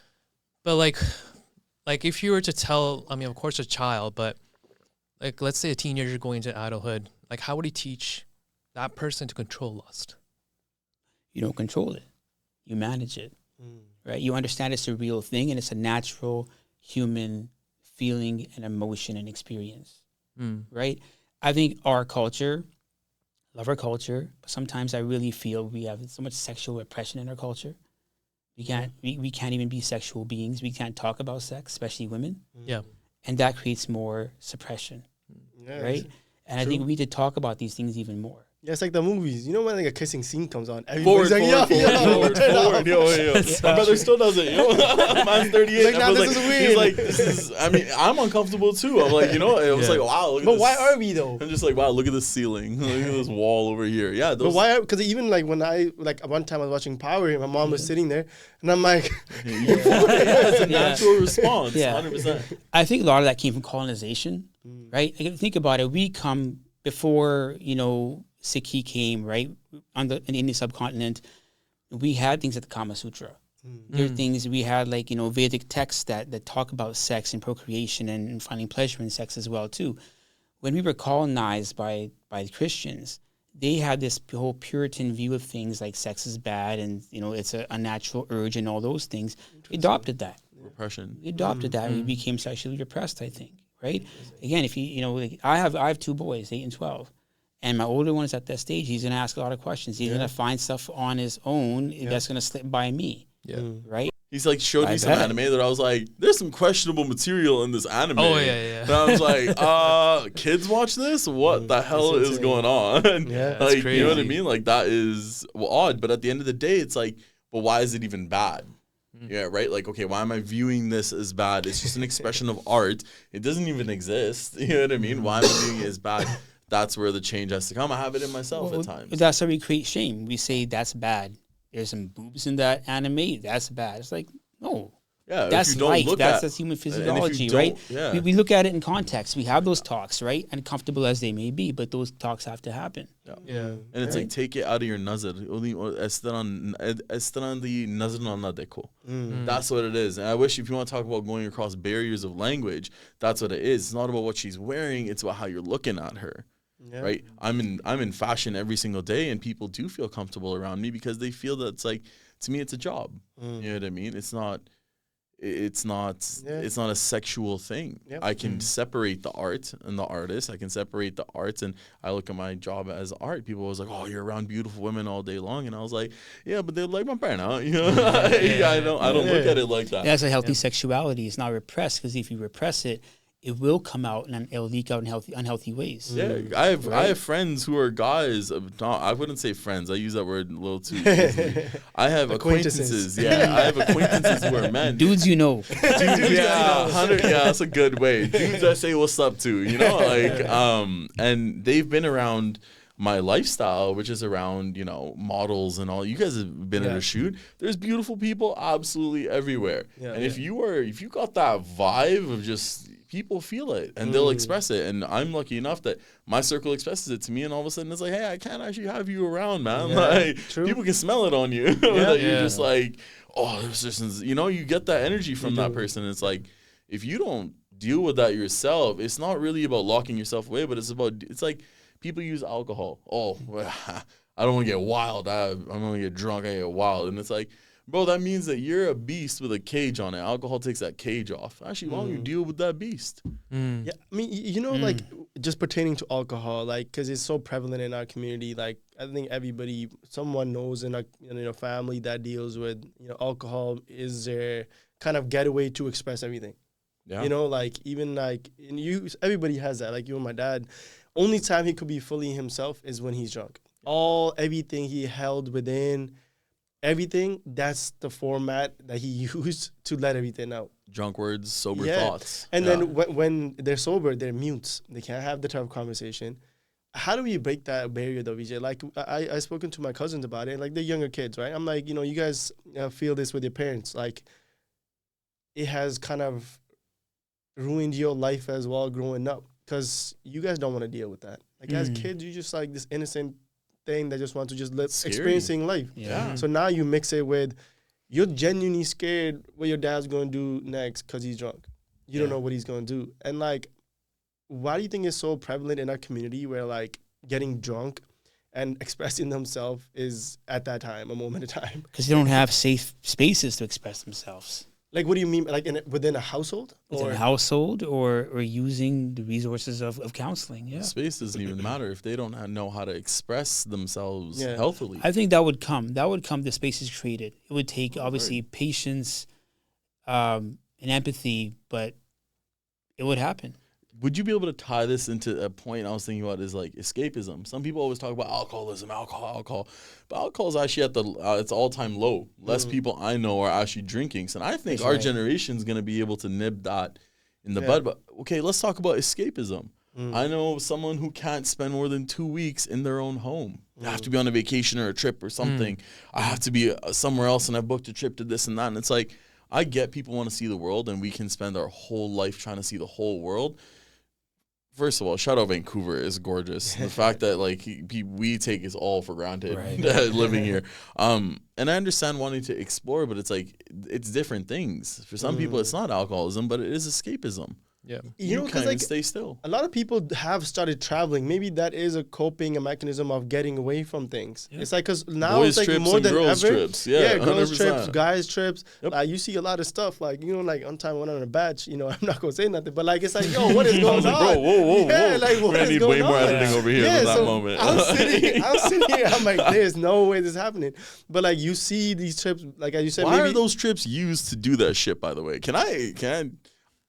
But like if you were to tell, I mean, of course, a child, but like, let's say a teenager going into adulthood, like how would he teach that person to control lust? You don't control it. You manage it, right? You understand it's a real thing and it's a natural human feeling and emotion and experience, right? I think our culture, love our culture, but sometimes I really feel we have so much sexual repression in our culture. We can't even be sexual beings. We can't talk about sex, especially women. Yeah. And that creates more suppression, right? And I think we need to talk about these things even more. Yeah, it's like the movies. You know when like a kissing scene comes on, everybody's Forward. Yo. My brother still does it. Man's 38. Like, nah, this is weird. He's like, this is. I mean, I'm uncomfortable too. I'm like, it was like, wow. Look at But this. why are we though? I'm just like, wow, look at this ceiling. Look at this wall over here. Yeah. But why? Because even like when one time I was watching Power, my mom was sitting there, and I'm like, it's a natural response. 100%. I think a lot of that came from colonization, right? Like, think about it. We come before, Sikhi came, right? In the Indian subcontinent, we had things like the Kama Sutra. There are things we had like, Vedic texts that talk about sex and procreation and finding pleasure in sex as well too. When we were colonized by the Christians, they had this whole Puritan view of things like sex is bad and, it's a unnatural urge and all those things. We adopted that. Repression. We adopted that. We became sexually repressed, I think, right? Again, if I have 2 boys, 8 and 12. And my older one is at that stage. He's going to ask a lot of questions. He's going to find stuff on his own that's going to slip by me. Yeah. Right? He's like, showed me some anime that I was like, there's some questionable material in this anime. Oh, yeah. And I was like, kids watch this? What the hell is going on? Yeah. Like, you know what I mean? Like, that is odd. But at the end of the day, it's like, well, why is it even bad? Yeah, right? Like, okay, why am I viewing this as bad? It's just an expression of art. It doesn't even exist. You know what I mean? Why am I viewing it as bad? That's where the change has to come. I have it in myself at times. That's how we create shame. We say that's bad. There's some boobs in that anime. That's bad. It's like, no. Yeah, that's life. That's human physiology, right? Yeah. We look at it in context. We have those talks, right? Uncomfortable as they may be, but those talks have to happen. Yeah. And it's like, take it out of your nazar. Only as tarah the nazar na dekho. That's what it is. And I wish, if you want to talk about going across barriers of language, that's what it is. It's not about what she's wearing. It's about how you're looking at her. Yeah. Right, I'm in fashion every single day, and people do feel comfortable around me because they feel that it's like, to me, it's a job. You know what I mean? It's not a sexual thing. Yep. I can separate the art and the artist. I can separate the arts, and I look at my job as art. People was like, "Oh, you're around beautiful women all day long," and I was like, "Yeah, but they're like my parent, huh?" I don't look at it like that. That's a healthy sexuality. It's not repressed, because if you repress it, it will come out and it'll leak out in unhealthy ways. Yeah, I have friends who are guys. I wouldn't say friends. I use that word a little too easily. I have acquaintances. Yeah, I have acquaintances who are men. Dudes, Yeah, 100. Yeah, that's a good way. Dudes I say what's up to, and they've been around my lifestyle, which is around, models and all. You guys have been at a shoot. There's beautiful people absolutely everywhere. Yeah, and if you got that vibe of just, people feel it and they'll express it. And I'm lucky enough that my circle expresses it to me, and all of a sudden it's like, hey, I can't actually have you around, man. People can smell it on you. That you're just like, oh, there's just, you get that energy from that person. It's like, if you don't deal with that yourself, it's not really about locking yourself away, but it's like, people use alcohol. Oh, I don't want to get wild. I'm going to get drunk. I get wild. And it's like, bro, that means that you're a beast with a cage on it. Alcohol takes that cage off. Actually, why don't you deal with that beast? Yeah, I mean, like, just pertaining to alcohol, like, because it's so prevalent in our community. Like, I think someone knows in a family that deals with, alcohol is their kind of getaway to express everything. Yeah. Like, even like, everybody has that. Like, my dad, only time he could be fully himself is when he's drunk. Everything he held within, everything, that's the format that he used to let everything out. Drunk words, sober thoughts. And then when they're sober, they're mutes. They can't have the type of conversation. How do we break that barrier though, Vijay? Like, I spoken to my cousins about it. Like, they're younger kids, right? I'm like, you guys feel this with your parents. Like, it has kind of ruined your life as well growing up, because you guys don't want to deal with that. Like, as kids, you just like this innocent thing that just want to just experiencing life. Yeah. So now you mix it with, you're genuinely scared what your dad's going to do next because he's drunk. You don't know what he's going to do. And like, why do you think it's so prevalent in our community where like getting drunk and expressing themselves is at that time, a moment of time? Because they don't have safe spaces to express themselves. Like, what do you mean? Like, within a household? Within a household, or using the resources of counseling, yeah. Space doesn't even matter if they don't know how to express themselves healthily. I think that would come. The space is created. It would take, obviously, patience and empathy, but it would happen. would you be able to tie this into a point I was thinking about is like escapism? Some people always talk about alcoholism, alcohol. But alcohol is actually at its all-time low. Less people I know are actually drinking. So I think our generation is going to be able to nib that in the bud. But okay, let's talk about escapism. I know someone who can't spend more than 2 weeks in their own home. They have to be on a vacation or a trip or something. I have to be somewhere else and I've booked a trip to this and that. And it's like, I get people want to see the world and we can spend our whole life trying to see the whole world. First of all, shout out Vancouver is gorgeous. The fact that like we take is all for granted living here. And I understand wanting to explore, but it's like it's different things. For some people, it's not alcoholism, but it is escapism. Yeah, you know, can't like, stay still. A lot of people have started traveling. Maybe that is a coping mechanism of getting away from things. Yeah. It's like because now boys it's like more than girls ever. Trips. Girls 100%. trips, guys trips. Yep. You see a lot of stuff like like one time I went on a batch. I'm not gonna say nothing, but like it's like yo, what is going on? Bro, whoa. Like what is need going way more on? editing over here for that moment. I'm sitting here. I'm like, there's no way this is happening. But like you see these trips, like as you said, why are those trips used to do that shit? By the way, can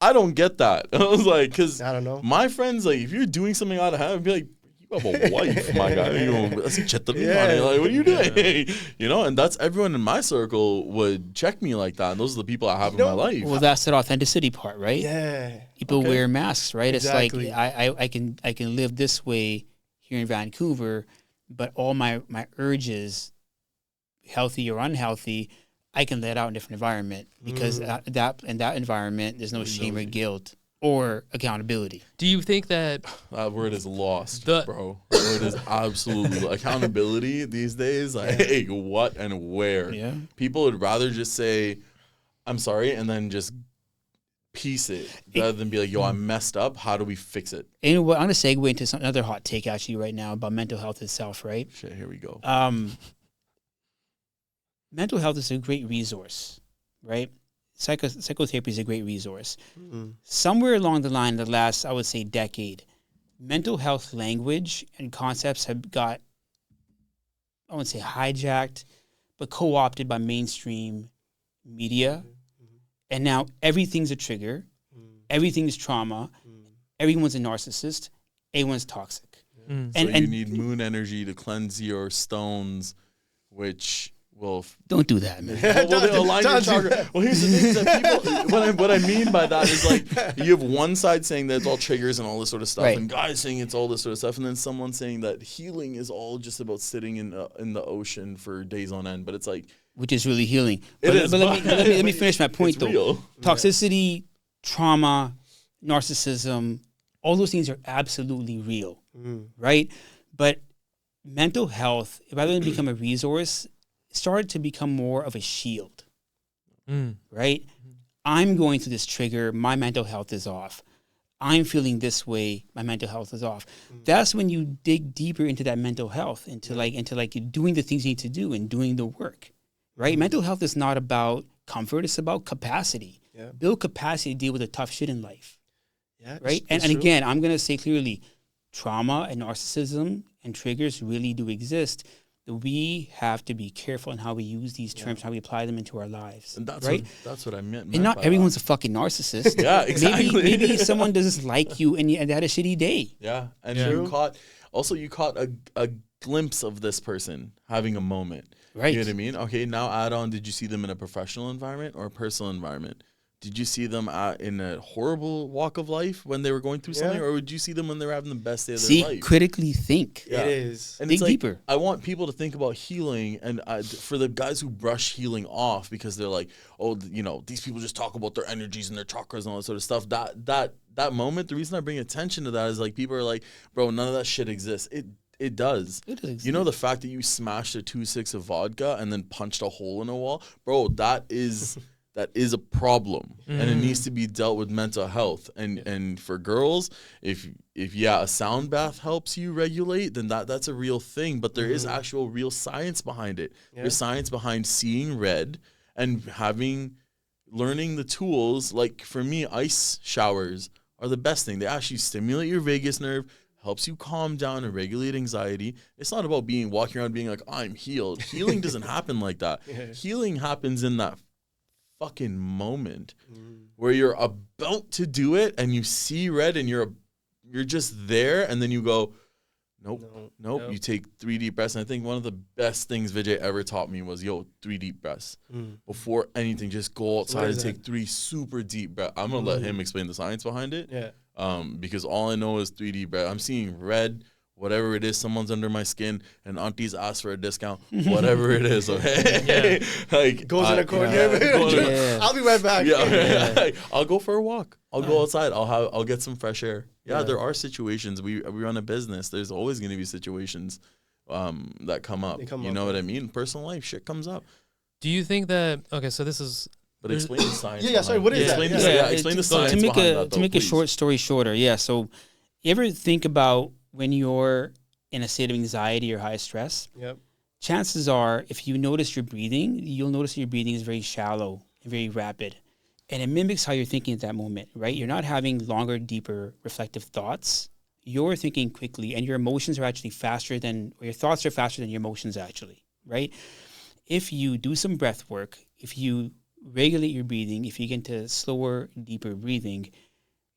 I don't get that. I was like, because I don't know. My friends, like, if you're doing something out of hand, I'd be like, you have a wife, my guy. Like, what are you doing? And that's everyone in my circle would check me like that. And those are the people I have in my life. Well, that's the authenticity part, right? Yeah. People wear masks, right? Exactly. It's like I can live this way here in Vancouver, but all my urges, healthy or unhealthy, I can let out in a different environment because that in that environment, there's no shame or guilt or accountability. Do you think that word is lost, bro? That word is absolutely accountability these days. Like, what and where? Yeah. People would rather just say, "I'm sorry," and then just piece it rather than be like, "Yo, I messed up. How do we fix it?" And what I'm gonna segue into another hot take actually right now about mental health itself, right? Shit, here we go. Mental health is a great resource, right? Psychotherapy is a great resource. Somewhere along the line, the last, I would say, decade, mental health language and concepts have got, I wouldn't say hijacked, but co-opted by mainstream media. And now everything's a trigger. Everything's trauma. Everyone's a narcissist. Everyone's toxic. So you need moon energy to cleanse your stones, which... Well, don't do that, man. They'll align your chakra. Well, here's the thing: is that people, what I mean by that is like you have one side saying that it's all triggers and all this sort of stuff, and guys saying it's all this sort of stuff, and then someone saying that healing is all just about sitting in the ocean for days on end. But it's like, which is really healing. But let me finish my point though. Real. Toxicity, trauma, narcissism, all those things are absolutely real, right? But mental health, rather than become a resource, started to become more of a shield, right? I'm going through this trigger. My mental health is off. I'm feeling this way. My mental health is off. That's when you dig deeper into that mental health, into doing the things you need to do and doing the work, right? Mental health is not about comfort. It's about capacity. Yeah. Build capacity to deal with the tough shit in life, right? And again, I'm going to say clearly, trauma and narcissism and triggers really do exist. We have to be careful in how we use these terms, how we apply them into our lives. And that's right? That's what I meant. And not everyone's a fucking narcissist. Yeah, exactly. Maybe someone doesn't like you and they had a shitty day. Yeah, and you caught a glimpse of this person having a moment. Right. You know what I mean? Okay, now add on, did you see them in a professional environment or a personal environment? Did you see them in a horrible walk of life when they were going through something, or would you see them when they were having the best day of their life? Critically think. Yeah. It is. And dig deeper. I want people to think about healing, and for the guys who brush healing off because they're like, oh, these people just talk about their energies and their chakras and all that sort of stuff. That moment, the reason I bring attention to that is like people are like, bro, none of that shit exists. It does. It does. You know the fact that you smashed a 2-6 of vodka and then punched a hole in a wall, bro? That is a problem, and it needs to be dealt with mental health. And for girls, if a sound bath helps you regulate, then that's a real thing. But there is actual real science behind it. Yeah. There's science behind seeing red and learning the tools. Like for me, ice showers are the best thing. They actually stimulate your vagus nerve, helps you calm down and regulate anxiety. It's not about walking around being like, I'm healed. Healing doesn't happen like that. Yeah. Healing happens in that fucking moment where you're about to do it and you see red and you're just there, and then you go, nope. You take 3 deep breaths. And I think one of the best things Vijay ever taught me was, 3 deep breaths. Before anything, just go outside and take 3 super deep breaths. I'm going to let him explain the science behind it. Yeah. Because all I know is 3 deep breaths. I'm seeing red, whatever it is, someone's under my skin, and aunties ask for a discount, whatever it is. Okay? Like, goes in a corner. I'll be right back. I'll go for a walk. I'll go outside. I'll get some fresh air. Yeah, there are situations. We run a business. There's always going to be situations that come up. You know what I mean? Personal life, shit comes up. Do you think that, okay, so this is... But explain the science. Sorry, what is that? Explain the science behind that, to make a short story shorter, so you ever think about when you're in a state of anxiety or high stress, chances are, if you notice your breathing, you'll notice your breathing is very shallow and very rapid. And it mimics how you're thinking at that moment, right? You're not having longer, deeper, reflective thoughts. You're thinking quickly, and your emotions are actually your thoughts are faster than your emotions actually, right? If you do some breath work, if you regulate your breathing, if you get into slower, deeper breathing,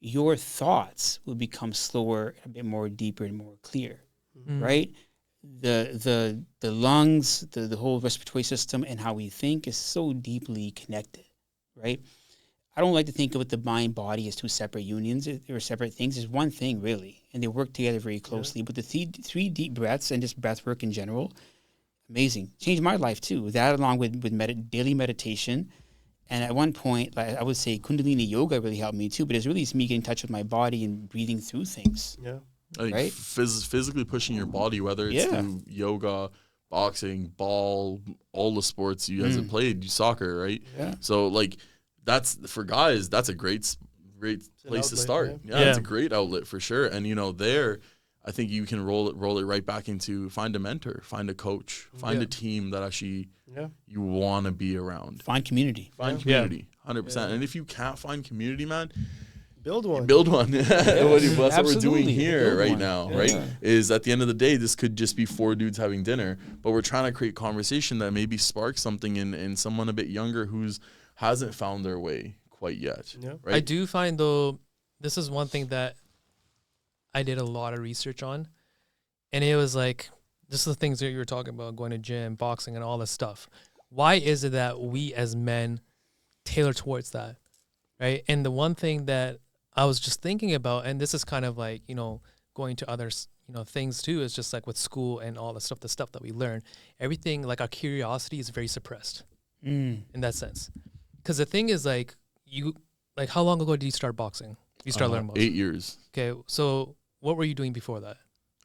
your thoughts will become slower, a bit more deeper and more clear, right? The lungs, the whole respiratory system and how we think is so deeply connected, right? I don't like to think of the mind body as 2 separate unions or separate things. It's one thing, really, and they work together very closely. But the 3 deep breaths and just breath work in general, amazing. Changed my life, too. That along with daily meditation. And at one point, I would say Kundalini yoga really helped me, too. But it's really me getting in touch with my body and breathing through things. Yeah. Right? Physically pushing your body, whether it's through yoga, boxing, ball, all the sports you guys have played, soccer, right? Yeah. So, that's for guys. That's a great place to start. Yeah, it's a great outlet for sure. And there, I think you can roll it right back into find a mentor, find a coach, find a team that actually you want to be around. Find community. 100%. And if you can't find community, man, build one. That's what we're doing here right now, right? Is at the end of the day, this could just be 4 dudes having dinner, but we're trying to create conversation that maybe sparks something in someone a bit younger who's hasn't found their way quite yet. Yeah. Right? I do find, though, this is one thing that I did a lot of research on, and it was like, this is the things that you were talking about, going to gym, boxing, and all this stuff. Why is it that we as men tailor towards that, right? And the one thing that I was just thinking about, and this is kind of like, going to others, things too, is just like with school and all the stuff that we learn, everything, like our curiosity is very suppressed in that sense. Because the thing is, how long ago did you start boxing? You started learning boxing? 8 years. Okay, so what were you doing before that?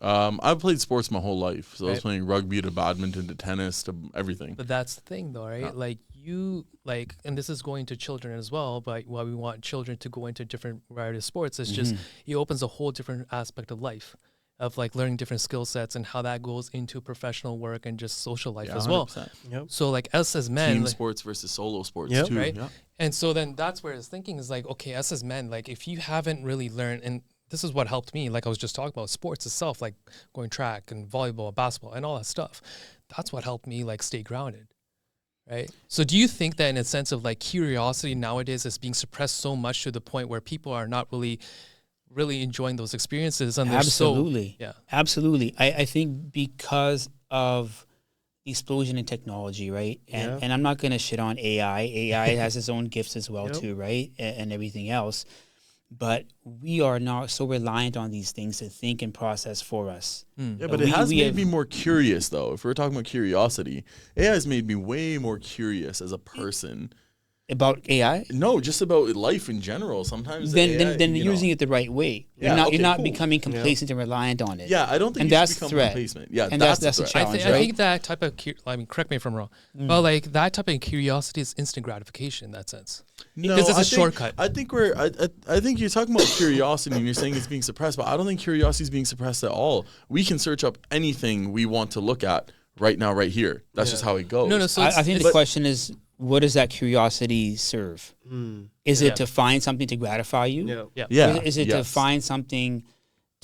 I've played sports my whole life. So I was playing rugby to badminton to tennis to everything. But that's the thing, though, right? And this is going to children as well, but why we want children to go into different variety of sports is just, it opens a whole different aspect of life, of learning different skill sets and how that goes into professional work and just social life as well. Yep. So us as men, team sports versus solo sports too, right? Yep. And so then that's where his thinking is okay, us as men, if you haven't really learned, and this is what helped me, I was just talking about sports itself, going track and volleyball, basketball, and all that stuff. That's what helped me stay grounded, right? So do you think that in a sense of curiosity nowadays is being suppressed so much to the point where people are not really enjoying those experiences? And absolutely. Absolutely. I think because of the explosion in technology, right? And I'm not going to shit on AI. AI has its own gifts as well too, right? And everything else. But we are not so reliant on these things to think and process for us. Yeah, but it has made me more curious, though. If we're talking about curiosity, AI has made me way more curious as a person. About AI? No, just about life in general. Sometimes then using it the right way. You're not becoming complacent and reliant on it. Yeah, I don't think and you that's become threat. complacent. Yeah, and that's a challenge, I think that type of correct me if I'm wrong. Well, that type of curiosity is instant gratification in that sense. No, because it's a shortcut. I think you're talking about curiosity and you're saying it's being suppressed, but I don't think curiosity is being suppressed at all. We can search up anything we want to look at right now, right here. That's just how it goes. No, so I think the question is, what does that curiosity serve? Is it to find something to gratify you? Yeah. Is it to find something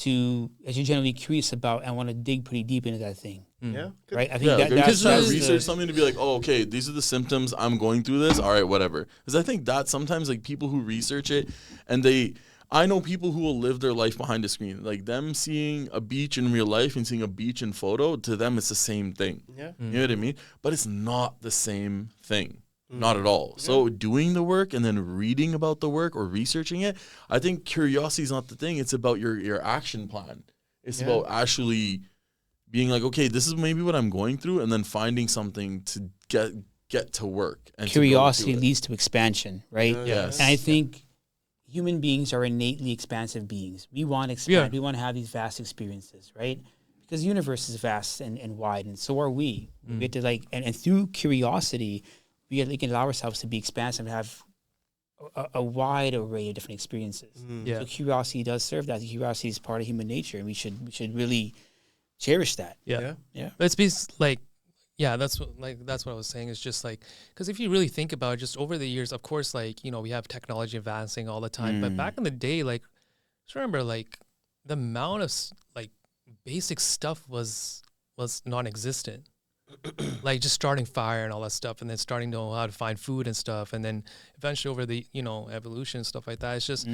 as you're generally curious about and want to dig pretty deep into that thing. Yeah. Right? I think that's trying to the- research something to be like, oh, okay, these are the symptoms. I'm going through this. All right, whatever. Because I think that sometimes like people who research it and I know people who will live their life behind a screen. Like them seeing a beach in real life and seeing a beach in photo, to them it's the same thing. Yeah. You know what I mean? But it's not the same thing. Not at all. So doing the work and then reading about the work or researching it, I think curiosity is not the thing. It's about your action plan. It's about actually being like, okay, this is maybe what I'm going through, and then finding something to get to work. And curiosity leads to expansion, right? Yes. And I think human beings are innately expansive beings. We want to expand. We want to have these vast experiences, right? Because the universe is vast and wide, and so are we. We get to like, and through curiosity, we can allow ourselves to be expansive and have a wide array of different experiences. So curiosity does serve that. Curiosity is part of human nature, and we should really cherish that. Yeah. But it's like, that's what I was saying. Is just like, because if you really think about it, just over the years, of course, like, you know, we have technology advancing all the time, but back in the day, like, just remember, like, the amount of like basic stuff was non-existent. Like just starting fire and all that stuff, and then starting to know how to find food and stuff, and then eventually over the, you know, evolution and stuff like that. It's just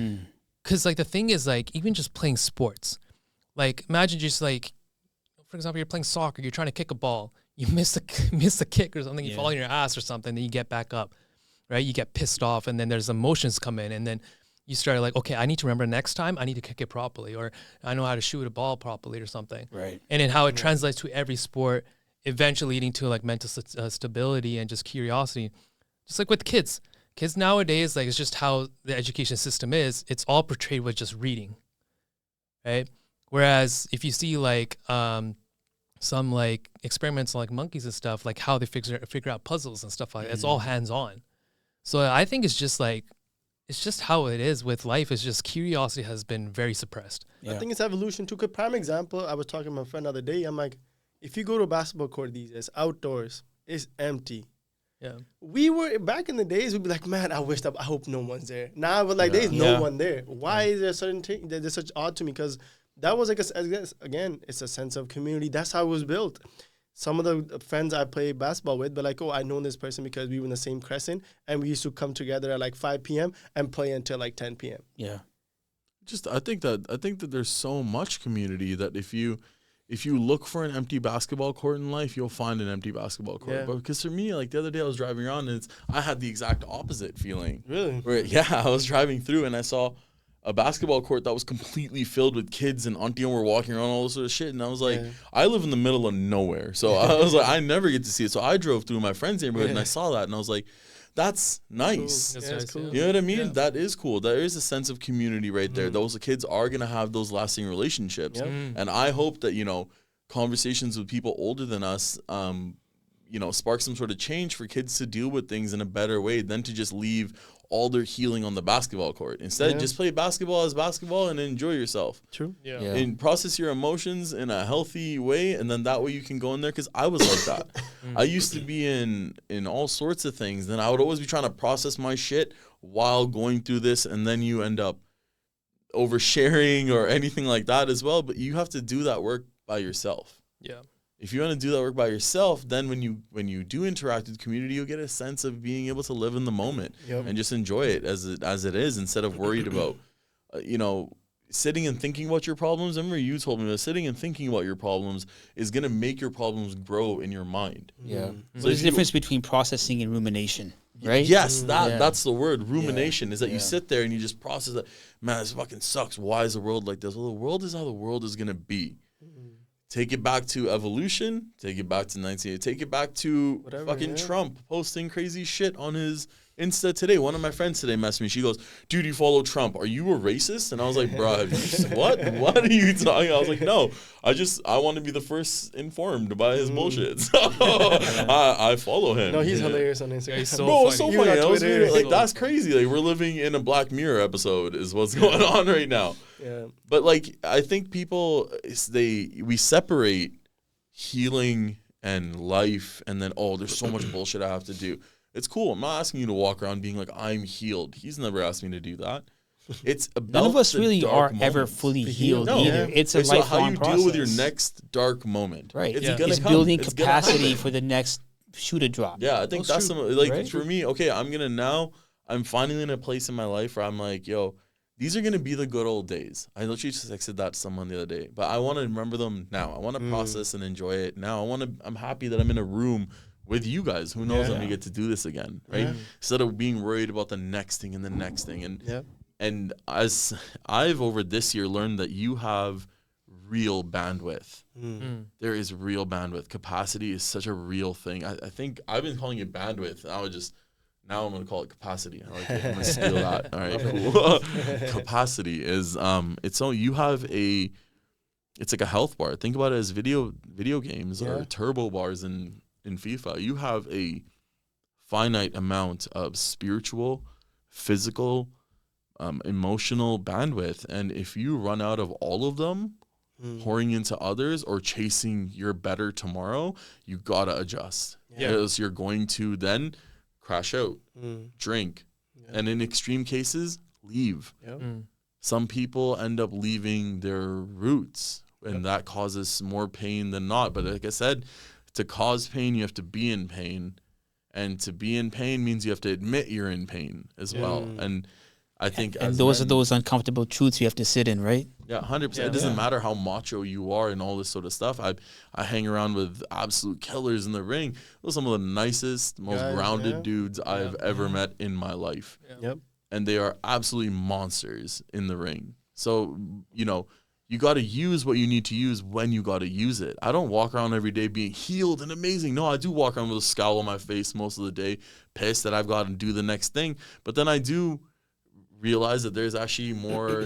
because like the thing is, like, even just playing sports, like imagine just like, for example, you're playing soccer, you're trying to kick a ball, you miss a kick or something, you fall on your ass or something, then you get back up, right? You get pissed off, and then there's emotions come in, and then you start like, okay, I need to remember next time I need to kick it properly, or I know how to shoot a ball properly or something, right? And then how it translates to every sport, eventually leading to like mental stability and just curiosity. Just like with kids nowadays, like, it's just how the education system is. It's all portrayed with just reading, right? Whereas if you see like some like experiments like monkeys and stuff, like how they figure out puzzles and stuff like that, it's all hands on. So I think it's just like, it's just how it is with life. It's just curiosity has been very suppressed. I think it's evolution too. Good prime example, I was talking to my friend the other day. I'm like, if you go to a basketball court these days, outdoors, it's empty. Yeah. We were, back in the days, we'd be like, man, I hope no one's there. Now, but like, there's no one there. Why is there a certain thing that's such odd to me? Because that was like, again, it's a sense of community. That's how it was built. Some of the friends I play basketball with, but like, oh, I know this person because we were in the same crescent, and we used to come together at like 5 p.m. and play until like 10 p.m. Yeah. I think that there's so much community that if you look for an empty basketball court in life, you'll find an empty basketball court. But because for me, like the other day I was driving around and I had the exact opposite feeling. Really? Where, I was driving through and I saw a basketball court that was completely filled with kids, and auntie and were walking around, all this sort of shit. And I was like, I live in the middle of nowhere. So I was like, I never get to see it. So I drove through my friend's neighborhood and I saw that and I was like, that's nice. Cool. That's cool. You know what I mean? Yeah. That is cool. There is a sense of community right there. Those kids are going to have those lasting relationships. And I hope that, you know, conversations with people older than us, you know, spark some sort of change for kids to deal with things in a better way than to just leave all their healing on the basketball court. Instead, just play basketball as basketball and enjoy yourself. True. Yeah. And process your emotions in a healthy way, and then that way you can go in there. Because I was like that. I used to be in all sorts of things. Then I would always be trying to process my shit while going through this, and then you end up oversharing or anything like that as well. But you have to do that work by yourself. Yeah. If you want to do that work by yourself, then when you do interact with the community, you'll get a sense of being able to live in the moment and just enjoy it as it is, instead of worried about, you know, sitting and thinking about your problems. I remember you told me that sitting and thinking about your problems is going to make your problems grow in your mind. Yeah. So There's a difference between processing and rumination, right? Yes, that's the word. Rumination is that you sit there and you just process that. Man, this fucking sucks. Why is the world like this? Well, the world is how the world is going to be. Take it back to evolution. Take it back to 1980. Take it back to Trump posting crazy shit on his Insta today. One of my friends today messaged me. She goes, "Dude, you follow Trump. Are you a racist?" And I was like, "Bro, what? What are you talking?" I was like, "No, I want to be the first informed by his bullshit. So I follow him." No, he's hilarious on Instagram. He's so Bro, it's so funny. funny. Even on Twitter. Like, that's crazy. Like, we're living in a Black Mirror episode is what's going on right now. Yeah. But like, I think people, we separate healing and life, and then, oh, there's so much bullshit I have to do. It's cool. I'm not asking you to walk around being like, I'm healed. He's never asked me to do that. It's about None of us the really dark are ever moments. fully The healed healed. either. No. It's a So lifelong how you process. deal with your next dark moment. Right. It's Yeah. gonna It's come. building It's gonna capacity happen. for the next shoe to drop. Yeah, I think that's true. some, like Right? for me. Okay, I'm finally in a place in my life where I'm like, yo, these are gonna be the good old days. I literally just texted that to someone the other day, but I want to remember them now. I want to process and enjoy it now. I'm happy that I'm in a room with you guys. Who knows when we get to do this again, right? Yeah. Instead of being worried about the next thing and the next thing. And Yep. and as I've over this year learned that you have real bandwidth. There is real bandwidth. Capacity is such a real thing. I think I've been calling it bandwidth. Now I'm going to call it capacity. I like it. I'm going to steal that. All right, cool. Capacity is, it's like a health bar. Think about it as video games or turbo bars in FIFA. You have a finite amount of spiritual, physical, emotional bandwidth. And if you run out of all of them, pouring into others or chasing your better tomorrow, you got to adjust. Because you're going to then crash out, drink, and in extreme cases, leave. Some people end up leaving their roots, and that causes more pain than not. But like I said, to cause pain, you have to be in pain. And to be in pain means you have to admit you're in pain as well. And I think And those are those uncomfortable truths you have to sit in, right? Yeah, 100%. It doesn't matter how macho you are and all this sort of stuff. I hang around with absolute killers in the ring. Those are some of the nicest, most grounded dudes I've ever met in my life. And they are absolutely monsters in the ring. So, you got to use what you need to use when you got to use it. I don't walk around every day being healed and amazing. No, I do walk around with a scowl on my face most of the day, pissed that I've got to do the next thing. But then I do realize that there's actually more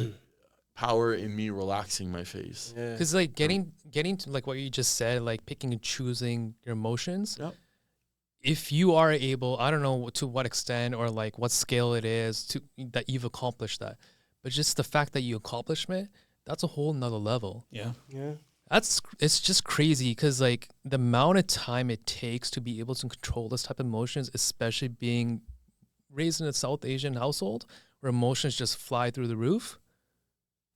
power in me relaxing my face. Because like getting to like what you just said, like picking and choosing your emotions. If you are able, I don't know to what extent or like what scale it is that you've accomplished that, but just the fact that you accomplished it, that's a whole nother level. It's just crazy because like the amount of time it takes to be able to control this type of emotions, especially being raised in a South Asian household where emotions just fly through the roof.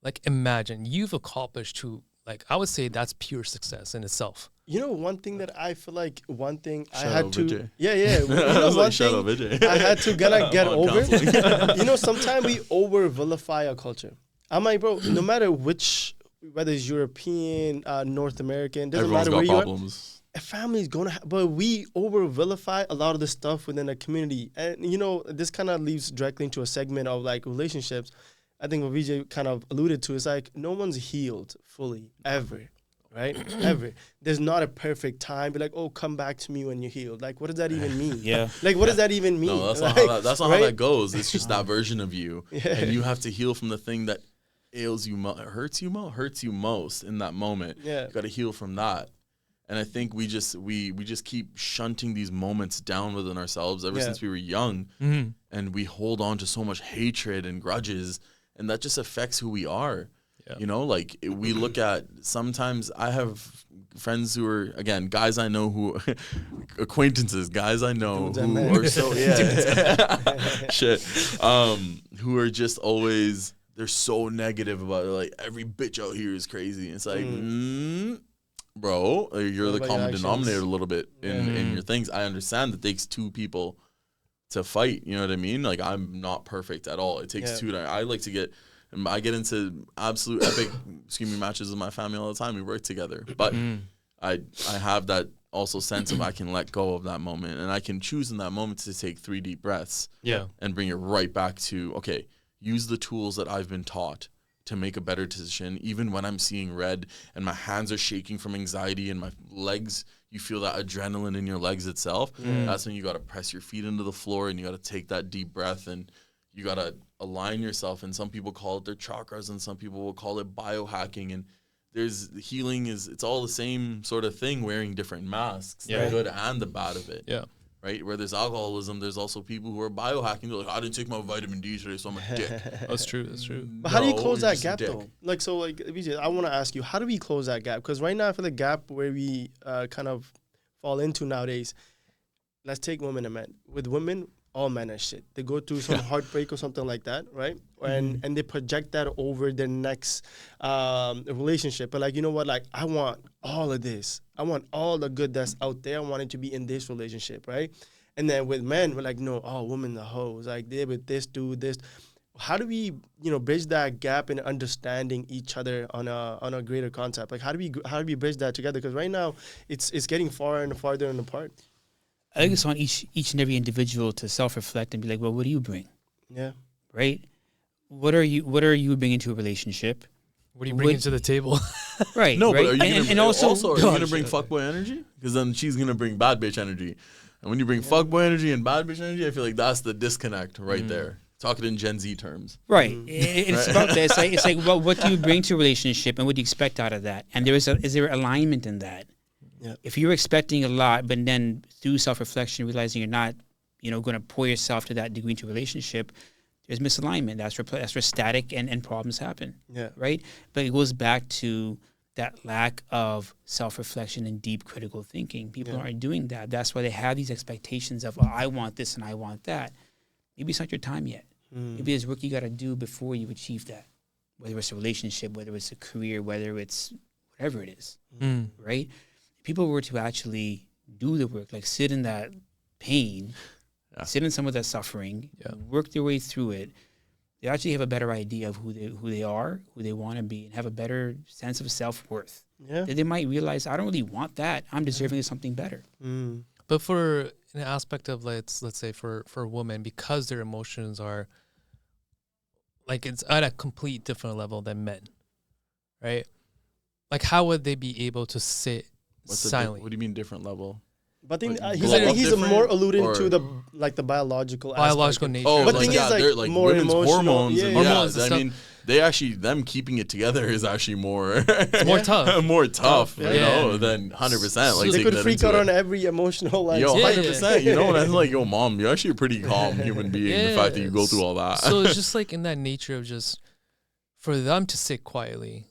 Like imagine you've accomplished like I would say that's pure success in itself. One thing that I feel like Shout I had out to Vijay. one Shout out thing Vijay. I had to get over. Counselling. Sometimes we over vilify our culture. I'm like, bro, no matter whether it's European, North American, doesn't Everyone's matter got where you are. problems. A family's gonna but we over vilify a lot of the stuff within a community. And this kind of leads directly into a segment of like relationships. I think what Vijay kind of alluded to is like no one's healed fully ever, right? Ever. There's not a perfect time. Be like, oh, come back to me when you're healed. Like, what does that even mean? Like, what does that even mean? No, that's like, not how that goes. It's just that version of you, Yeah. and you have to heal from the thing that ails you, hurts you most in that moment. Yeah. You got to heal from that. And I think we just keep shunting these moments down within ourselves ever since we were young, and we hold on to so much hatred and grudges, and that just affects who we are. Like we look at, sometimes I have friends who are, again, guys I know who, acquaintances, guys I know who are so, shit, who are just always, they're so negative about it. Like every bitch out here is crazy. It's like, bro, you're the common denominator a little bit in your things. I understand that it takes two people to fight. You know what I mean? Like I'm not perfect at all. It takes two. I get into absolute epic screaming matches with my family all the time. We work together, but I have that also sense of I can let go of that moment, and I can choose in that moment to take 3 deep breaths. And bring it right back to, okay, use the tools that I've been taught to make a better decision, even when I'm seeing red and my hands are shaking from anxiety and my legs, you feel that adrenaline in your legs itself. That's when you got to press your feet into the floor and you got to take that deep breath and you got to align yourself. And some people call it their chakras and some people will call it biohacking. And there's healing it's all the same sort of thing, wearing different masks, the good and the bad of it. Right? Where there's alcoholism, there's also people who are biohacking. They're like, I didn't take my vitamin D today, so I'm a dick. That's true. But how do you close that gap though? Like, so like, Vijay, I want to ask you, how do we close that gap? Because right now I feel the gap where we kind of fall into nowadays, let's take women and men. With women, all manner of shit. They go through some heartbreak or something like that, right? And they project that over their next relationship. But like, you know what? Like, I want all of this. I want all the good that's out there. I want it to be in this relationship, right? And then with men, we're like, no, all women the hoes. Like, they with this, do this. How do we, bridge that gap in understanding each other on a greater concept? Like, how do we bridge that together? Because right now, it's getting farther and farther apart. I think it's on each and every individual to self-reflect and be like, well, what do you bring? Yeah. Right? What are you bringing to a relationship? What are you bringing to the table? Right. No, right? but are you also are you gonna bring fuckboy energy? Because then she's gonna bring bad bitch energy. And when you bring fuckboy energy and bad bitch energy, I feel like that's the disconnect right there. Talking in Gen Z terms. Right. It's about that. It's like, well, what do you bring to a relationship and what do you expect out of that? And is there alignment in that? Yeah. If you're expecting a lot, but then through self-reflection, realizing you're not, going to pour yourself to that degree into a relationship, there's misalignment. That's where static and problems happen. Yeah. Right? But it goes back to that lack of self-reflection and deep critical thinking. People aren't doing that. That's why they have these expectations of, oh, I want this and I want that. Maybe it's not your time yet. Maybe there's work you got to do before you achieve that, whether it's a relationship, whether it's a career, whether it's whatever it is, right? If people were to actually do the work, like sit in that pain, sit in some of that suffering, work their way through it, they actually have a better idea of who they are, who they want to be, and have a better sense of self-worth. Yeah. That they might realize, I don't really want that. I'm deserving of something better. But for an aspect of let's say for women, because their emotions are like it's at a complete different level than men, right? Like how would they be able to sit silently? What do you mean different level? But I think he's more alluding to the biological nature. Oh, but like, thing is, like more women's hormones. Hormones I mean, them keeping it together is actually more more tough. more tough, than 100%. Like they could freak out on every emotional. Like, 100%. You know, and I'm like, yo, mom, you're actually a pretty calm human being. The fact that you go through all that. So it's just like in that nature of just for them to sit quietly.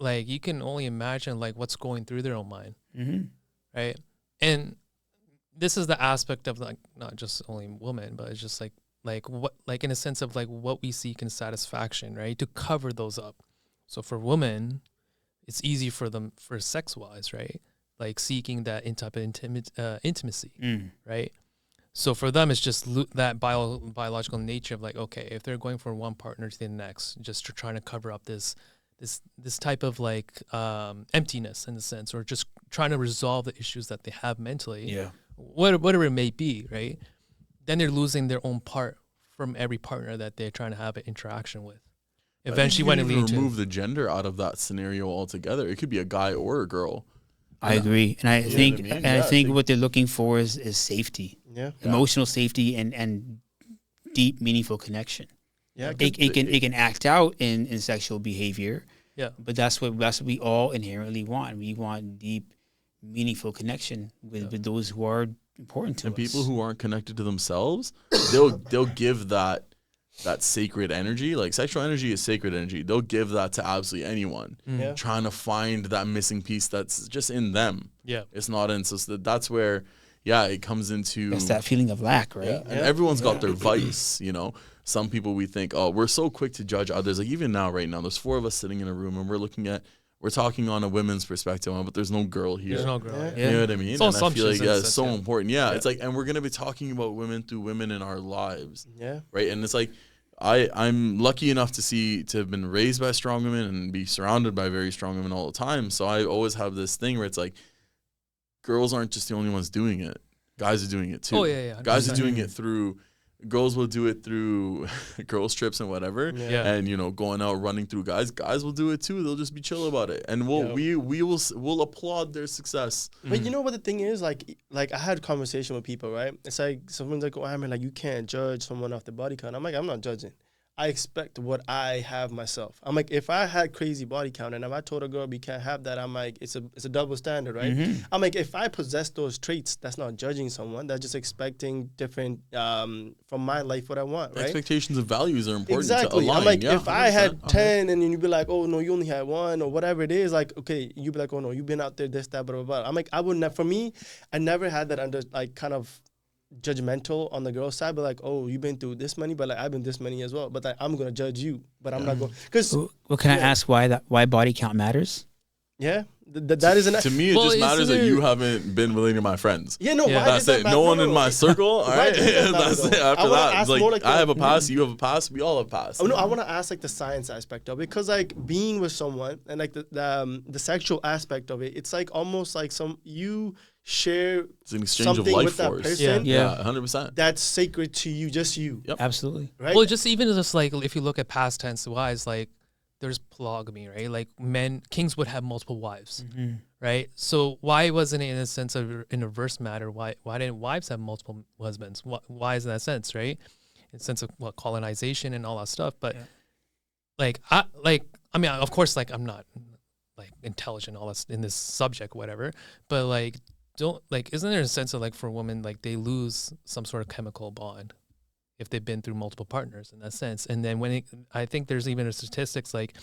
Like you can only imagine like what's going through their own mind, right? And this is the aspect of like not just only women, but it's just like what like in a sense of like what we seek in satisfaction, right? To cover those up. So for women, it's easy for them for sex wise, right? Like seeking that type of intimacy, right? So for them, it's just that biological nature of like, okay, if they're going from one partner to the next, just trying to cover up this type of like emptiness in a sense, or just trying to resolve the issues that they have mentally, whatever it may be, right? Then they're losing their own part from every partner that they're trying to have an interaction with. Eventually, when it leads to remove the gender out of that scenario altogether, it could be a guy or a girl. I agree, and I think what they're looking for is safety, emotional safety, and deep, meaningful connection. Yeah, it can act out in sexual behavior. Yeah, but that's what we all inherently want. We want deep, meaningful connection with those who are important to us. And people who aren't connected to themselves, they'll give that sacred energy. Like sexual energy is sacred energy. They'll give that to absolutely anyone. Trying to find that missing piece that's just in them. Yeah, it's not in. So that's where. Yeah, it comes into... It's that feeling of lack, right? Yeah. And everyone's got their vice, you know? Some people we think, oh, we're so quick to judge others. Like even now, right now, there's 4 of us sitting in a room and we're talking on a women's perspective, but there's no girl here. There's no girl. Yeah. You know what I mean? It's and I feel like it's so important. Yeah, it's like, and we're going to be talking about women through women in our lives. Yeah. Right? And it's like, I'm lucky enough to have been raised by strong women and be surrounded by very strong women all the time. So I always have this thing where it's like, girls aren't just the only ones doing it. Guys are doing it too. Oh, yeah. Guys are doing it through, girls will do it through girls trips and whatever. Yeah. And, you know, going out running through guys. Guys will do it too. They'll just be chill about it. And we'll applaud their success. But you know what the thing is? Like I had a conversation with people, right? It's like, someone's like, oh, I mean, like, you can't judge someone off the body count. I'm like, I'm not judging. I expect what I have myself. I'm like, if I had crazy body count and if I told a girl we can't have that, I'm like, it's a double standard, right? I'm like, if I possess those traits, that's not judging someone. That's just expecting different from my life what I want, right? Expectations of values are important. Exactly. To align. I'm like, if 100%. I had 10 and then you'd be like, oh no, you only had 1 or whatever it is, like, okay, you'd be like, oh no, you've been out there, this, that, blah, blah, blah. I'm like, I wouldn't. For me, I never had that under like kind of judgmental on the girl side, but like, oh, you've been through this many, but like I've been this many as well. But like, I'm gonna judge you, but I'm not going because. Well, can I ask why body count matters? Yeah, that is an. To me, it just matters that you haven't been willing to my friends. Yeah, no, Yeah. That's it. No one in my circle. All right, that's it. After that, it's like I have a pass, you have a pass, we all have a pass. Oh no, I want to ask like the science aspect of it, because like being with someone and like the sexual aspect of it, it's like almost like you share It's an exchange of something life with that force. person. Yeah, 100%. That's sacred to you, just you. Yep. Absolutely. Right. Well, just like if you look at past tense wise, like there's polygamy, right? Like kings would have multiple wives, right? So why wasn't it in a sense of in a reverse matter? Why didn't wives have multiple husbands? Why is that sense, right? In the sense of colonization and all that stuff. But I mean, of course, like I'm not like intelligent all this in this subject, whatever. But like, isn't there a sense of like for women, like they lose some sort of chemical bond if they've been through multiple partners in that sense? And then I think there's even a statistics like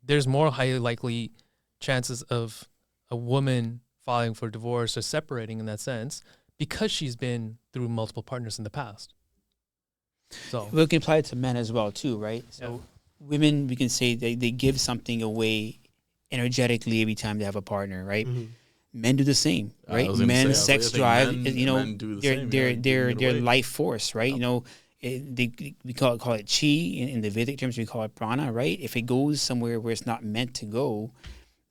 there's more highly likely chances of a woman filing for divorce or separating in that sense because she's been through multiple partners in the past. So we can apply it to men as well too, right? So women, we can say they give something away energetically every time they have a partner, right? Men do the same, right? Men, sex drive, their life force, right? You know, we call it chi in the Vedic terms. We call it prana, right? If it goes somewhere where it's not meant to go,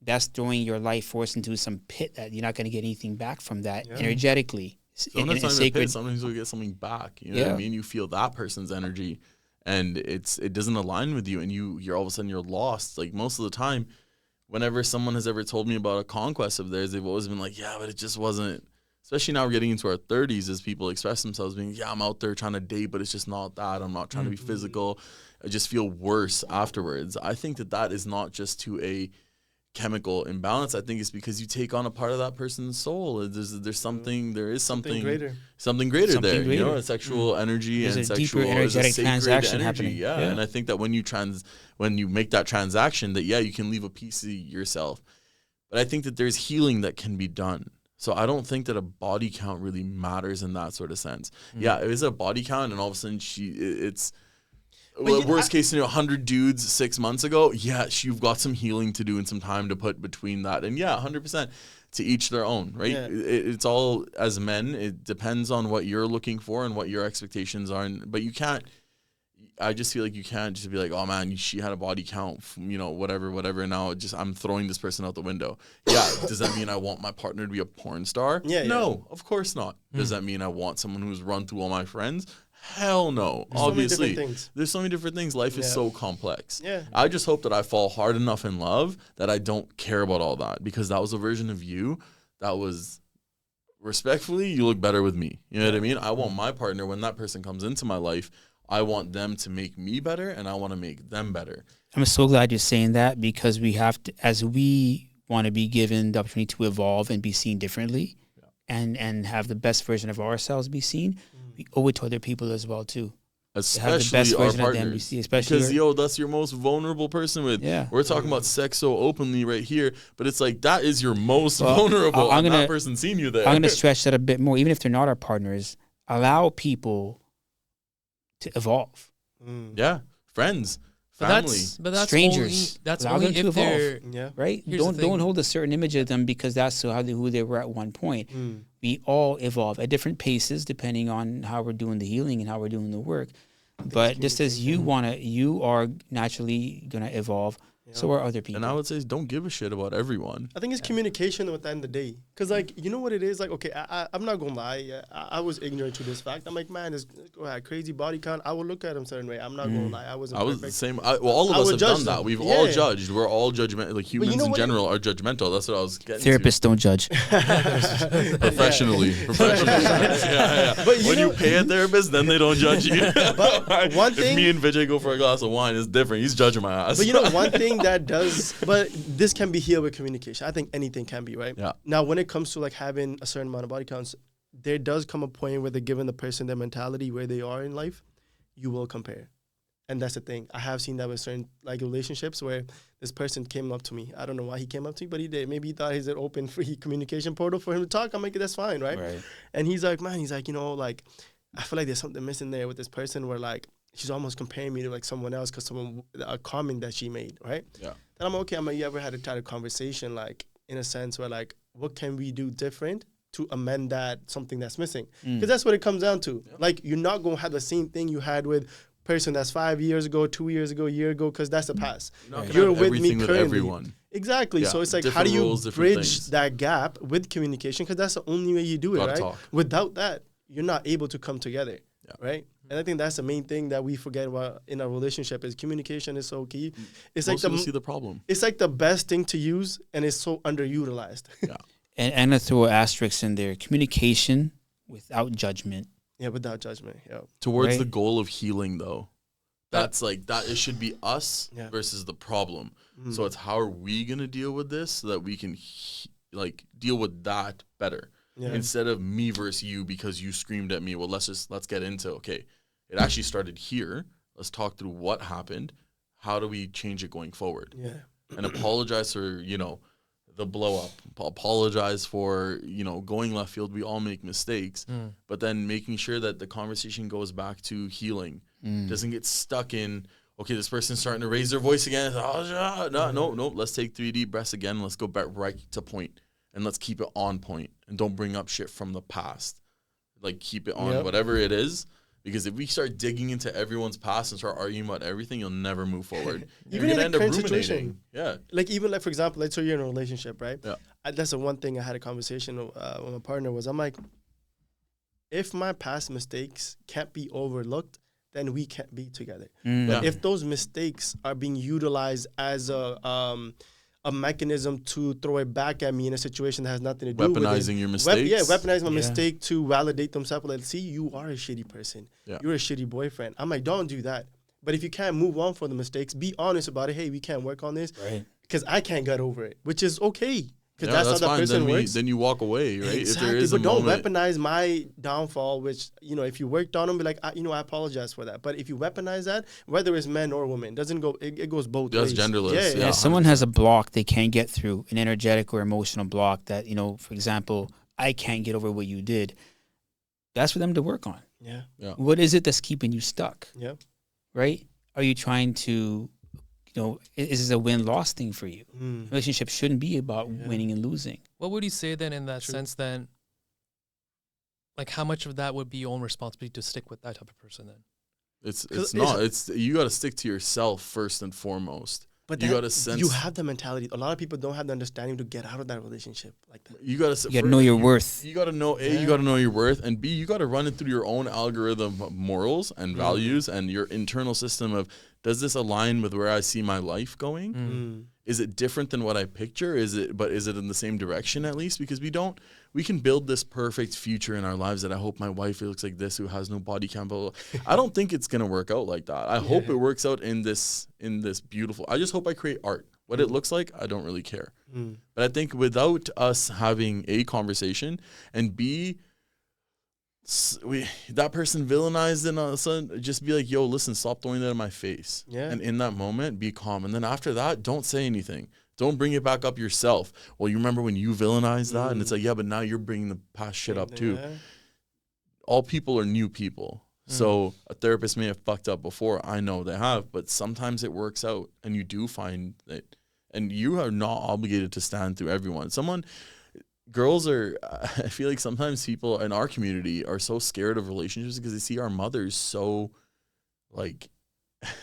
that's throwing your life force into some pit that you're not going to get anything back from that energetically. Sometimes you'll get something back. You know what I mean? You feel that person's energy, and it doesn't align with you, and you're all of a sudden you're lost. Like most of the time, whenever someone has ever told me about a conquest of theirs, they've always been like, yeah, but it just wasn't. Especially now we're getting into our 30s as people express themselves being, yeah, I'm out there trying to date, but it's just not that. I'm not trying to be physical. I just feel worse afterwards. I think that is not just to a chemical imbalance. I think it's because you take on a part of that person's soul. There's something greater there. You know, a sexual energy there's and a sexual deeper energetic transaction energy. happening. Yeah. And I think that when you make that transaction, that you can leave a piece of yourself. But I think that there's healing that can be done. So I don't think that a body count really matters in that sort of sense. Yeah, it is a body count, and all of a sudden worst case scenario, 100 dudes 6 months ago. Yeah, you've got some healing to do and some time to put between that. And 100% to each their own, right? Yeah. It's all, as men, it depends on what you're looking for and what your expectations are. But you can't. I just feel like you can't just be like, oh man, she had a body count, whatever. And now I'm throwing this person out the window. Yeah, does that mean I want my partner to be a porn star? No, of course not. Does that mean I want someone who's run through all my friends? Hell no. Obviously, there's so many different things. Life is so complex. Yeah. I just hope that I fall hard enough in love that I don't care about all that, because that was a version of you that was respectfully, you look better with me. You know what I mean? I want my partner, when that person comes into my life, I want them to make me better, and I want to make them better. I'm so glad you're saying that, because we have to, as we want to be given the opportunity to evolve and be seen differently, and have the best version of ourselves be seen, we owe it to other people as well too. Especially our partners, because that's your most vulnerable person with. Yeah. We're talking about sex so openly right here, but it's like that is your most vulnerable. That person seeing you there. I'm gonna stretch that a bit more, even if they're not our partners. Allow people to evolve. Yeah, friends, family, but that's strangers. That's only if they're right. Don't hold a certain image of them because that's who they were at one point. We all evolve at different paces depending on how we're doing the healing and how we're doing the work. But just as you are naturally gonna evolve. So are other people. And I would say don't give a shit about everyone. I think it's communication at the end of the day. Because, like, you know what it is? Like, okay, I'm not going to lie. I was ignorant to this fact. I'm like, man, this crazy body count. I would look at him certain way. I'm not going to lie. I was the same. All of us have done that. We've all judged. We're all judgmental. Like, humans in general are judgmental. That's what I was getting Therapists don't judge. Professionally. But when you pay a therapist, then they don't judge you. But one thing, if me and Vijay go for a glass of wine, it's different. He's judging my ass. But you know, one thing that does, but this can be healed with communication. I think anything can be, right? Yeah. Now, when it comes to like having a certain amount of body counts, there does come a point where they're giving the person their mentality where they are in life, you will compare. And that's the thing. I have seen that with certain like relationships where this person came up to me. I don't know why he came up to me, but he did. Maybe he thought he's an open, free communication portal for him to talk. I'm like, that's fine, right? And he's like, man, you know, like, I feel like there's something missing there with this person where like she's almost comparing me to like someone else because a comment that she made, right? Yeah. Then I'm okay. You ever had a kind of conversation like in a sense where like, what can we do different to amend that something that's missing? Because that's what it comes down to. Yeah. Like, you're not going to have the same thing you had with person that's 5 years ago, 2 years ago, a year ago, because that's the past. You're with me currently. With everyone. Exactly. Yeah. So it's like, how do you bridge that gap with communication? Because that's the only way you do it, right? Talk. Without that, you're not able to come together, right? And I think that's the main thing that we forget about in a relationship is communication is so key. It's most like see the problem. It's like the best thing to use, and it's so underutilized. Yeah. And to throw asterisks in there, communication without judgment. Yeah, without judgment. Yeah. Towards the goal of healing, though. That's like that. It should be us versus the problem. So it's how are we gonna deal with this so that we can deal with that better instead of me versus you because you screamed at me. Well, let's get into okay. It actually started here. Let's talk through what happened. How do we change it going forward? Yeah. And apologize for the blow up. Apologize for going left field. We all make mistakes, but then making sure that the conversation goes back to healing. Doesn't get stuck in, okay, this person's starting to raise their voice again. No. Let's take 3 deep breaths again. Let's go back right to point, and let's keep it on point. And don't bring up shit from the past. Like, keep it on whatever it is. Because if we start digging into everyone's past and start arguing about everything, you'll never move forward. Even in a current situation. Yeah. Like, even like, for example, let's say you're in a relationship, right? Yeah. That's the one thing I had a conversation with my partner was, I'm like, if my past mistakes can't be overlooked, then we can't be together. But if those mistakes are being utilized as a mechanism to throw it back at me in a situation that has nothing to do with it. Weaponizing your mistakes. Weaponizing my mistake to validate themselves. Like, see, you are a shitty person. Yeah. You're a shitty boyfriend. I'm like, don't do that. But if you can't move on from the mistakes, be honest about it. Hey, we can't work on this. Right. Because I can't get over it, which is okay. Because that's how the person works. Then you walk away, right? Exactly. If there is but don't weaponize my downfall, which, if you worked on them, be like, I apologize for that. But if you weaponize that, whether it's men or women, it goes both ways. That's genderless. Yeah, someone has a block they can't get through, an energetic or emotional block that, for example, I can't get over what you did. That's for them to work on. Yeah. What is it that's keeping you stuck? Yeah. Right? Are you trying to... is this a win-loss thing for you? Relationship shouldn't be about winning and losing. What would you say then in that sense then? Like, how much of that would be your own responsibility to stick with that type of person then? You got to stick to yourself first and foremost. But you have the mentality. A lot of people don't have the understanding to get out of that relationship like that. You got to know your worth. You got to know you got to know your worth, and B, you got to run it through your own algorithm of morals and values and your internal system of, does this align with where I see my life going? Is it different than what I picture? Is it in the same direction at least? Because we can build this perfect future in our lives that I hope my wife looks like this, who has no body count. I don't think it's gonna work out like that. I hope it works out in this beautiful. I just hope I create art. What it looks like, I don't really care. But I think without us having a conversation and B, that person villainized and all of a sudden just be like, yo, listen, stop throwing that in my face. Yeah. And in that moment, be calm. And then after that, don't say anything. Don't bring it back up yourself. Well, you remember when you villainized that? And it's like, yeah, but now you're bringing the past shit up too. Yeah. All people are new people. So a therapist may have fucked up before. I know they have, but sometimes it works out and you do find that, and you are not obligated to stand through everyone. Girls are, I feel like sometimes people in our community are so scared of relationships because they see our mothers so, like,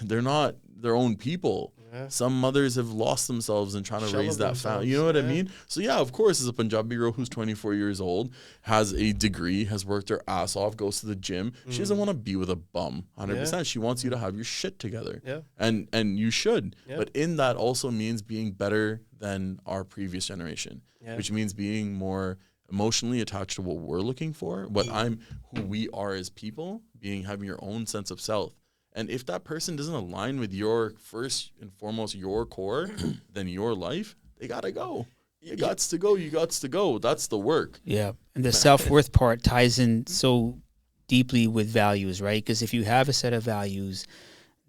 they're not their own people. Yeah. Some mothers have lost themselves in trying to raise that family. You know what I mean? So, yeah, of course, as a Panjabi girl who's 24 years old, has a degree, has worked her ass off, goes to the gym. She doesn't want to be with a bum, 100%. Yeah. She wants you to have your shit together. Yeah. And you should. Yeah. But in that also means being better than our previous generation, which means being more emotionally attached to what we're looking for, who we are as people, having your own sense of self. And if that person doesn't align with your first and foremost, your core, then your life, they got to go. You got to go. You got to go. That's the work. Yeah. And the self-worth part ties in so deeply with values, right? Because if you have a set of values,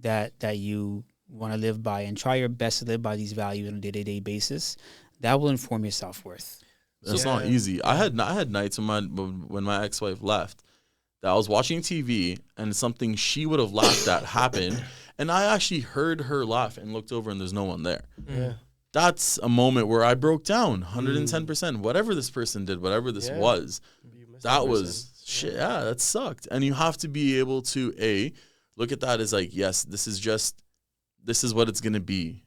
that you want to live by, and try your best to live by these values on a day-to-day basis, that will inform your self-worth. That's not easy. I had nights when my ex-wife left that I was watching TV and something she would have laughed at happened, and I actually heard her laugh and looked over and there's no one there. Yeah. That's a moment where I broke down 110%. Whatever this person did, whatever this was, that was shit. Yeah, that sucked. And you have to be able to look at that as like, yes, this is what it's going to be.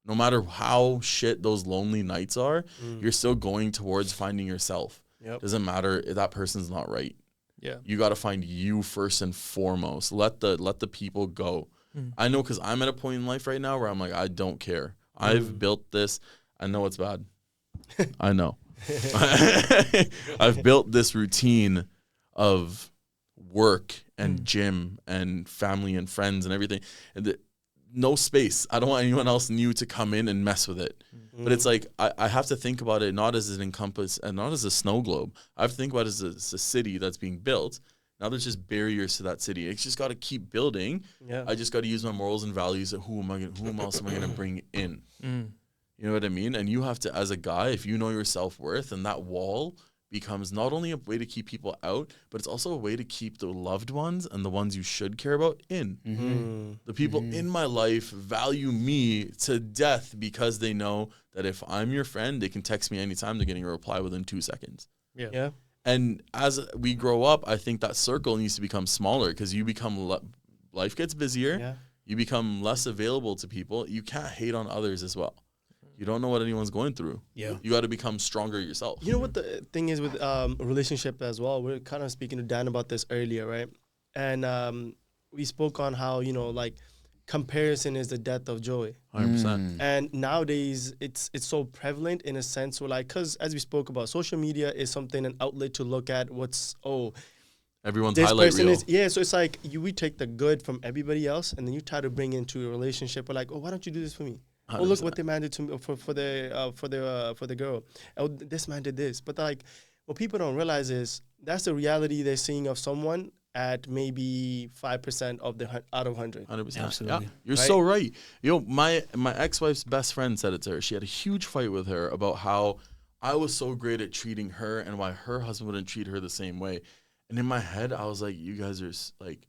No matter how shit those lonely nights are, you're still going towards finding yourself. Yep. Doesn't matter if that person's not right. Yeah. You got to find you first and foremost. Let the people go. I know, because I'm at a point in life right now where I'm like, I don't care. I've built this. I know it's bad. I know. I've built this routine of work and gym and family and friends and everything. And no space. I don't want anyone else new to come in and mess with it. But it's like, I have to think about it not as an encompass and not as a snow globe. I have to think about it as a city that's being built. Now there's just barriers to that city. It's just got to keep building. Yeah. I just got to use my morals and values. And who else am I going to bring in? You know what I mean? And you have to, as a guy, if you know your self-worth, and that wall becomes not only a way to keep people out, but it's also a way to keep the loved ones and the ones you should care about in. The people in my life value me to death because they know that if I'm your friend, they can text me anytime. They're getting a reply within 2 seconds. Yeah. And as we grow up, I think that circle needs to become smaller, because you become life gets busier. Yeah. You become less available to people. You can't hate on others as well. You don't know what anyone's going through. Yeah. You got to become stronger yourself. You know what the thing is with a relationship as well? We're kind of speaking to Dan about this earlier, right? And we spoke on how, like, comparison is the death of joy. 100%. And nowadays, it's so prevalent in a sense where, like, because as we spoke about, social media is an outlet to look at everyone's this highlight person reel. So it's like we take the good from everybody else, and then you try to bring into a relationship. We're like, why don't you do this for me? 100%. Oh, look what the man did to me for the girl. Oh, this man did this. But like, what people don't realize is that's the reality they're seeing of someone at maybe 5% of the out of 100. 100%. Absolutely. Yeah, you're so right. My ex-wife's best friend said it to her. She had a huge fight with her about how I was so great at treating her and why her husband wouldn't treat her the same way. And in my head, I was like, you guys are like,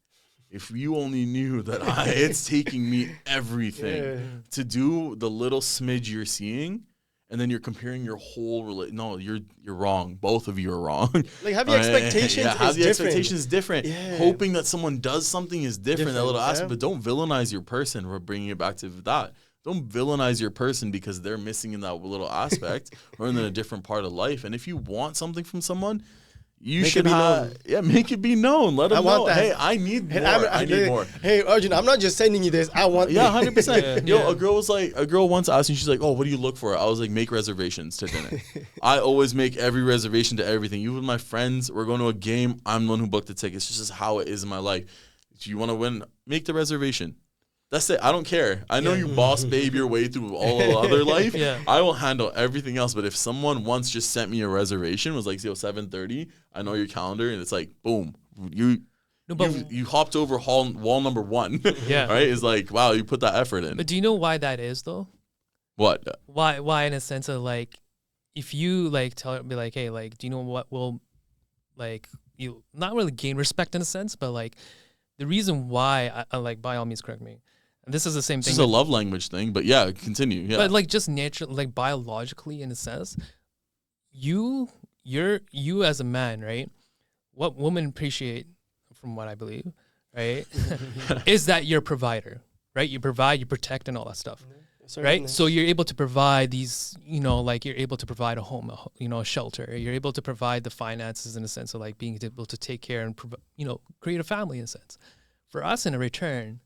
if you only knew that it's taking me everything to do the little smidge you're seeing, and then you're comparing your whole no, you're wrong. Both of you are wrong. Like, have the expectations expectations different. Yeah. Hoping that someone does something is different. That little aspect, but don't villainize your person. We're bringing it back to that. Don't villainize your person because they're missing in that little aspect or in a different part of life. And if you want something from someone, you make should make it be known. Let them know. Hey, I need more. I need more. Hey, Arjun, I'm not just sending you this. I want. Yeah, 100%. A girl once asked me. She's like, "Oh, what do you look for?" I was like, "Make reservations to dinner." I always make every reservation to everything. Even with my friends, we're going to a game. I'm the one who booked the tickets. It's just how it is in my life. If you want to win, make the reservation. That's it. I don't care. I know you boss babe your way through all the other life. I will handle everything else. But if someone once just sent me a reservation, was like, 7:30, I know your calendar, and it's like, boom, you hopped over wall number 1. Yeah. Right? It's like, wow, you put that effort in. But do you know why that is, though? What? Why in a sense of, like, if you, like, be like, hey, like, do you know what will, like, you not really gain respect in a sense, but, like, the reason why, I like, by all means, correct me. And this is the same thing. This is a love language thing, but yeah, continue. Yeah. But, like, just naturally, like, biologically, in a sense, you as a man, right? What women appreciate, from what I believe, right, is that you're a provider, right? You provide, you protect, and all that stuff, right? So you're able to provide these, like, you're able to provide a home, a shelter. You're able to provide the finances in a sense of, like, being able to take care and, create a family in a sense. For us, in a return,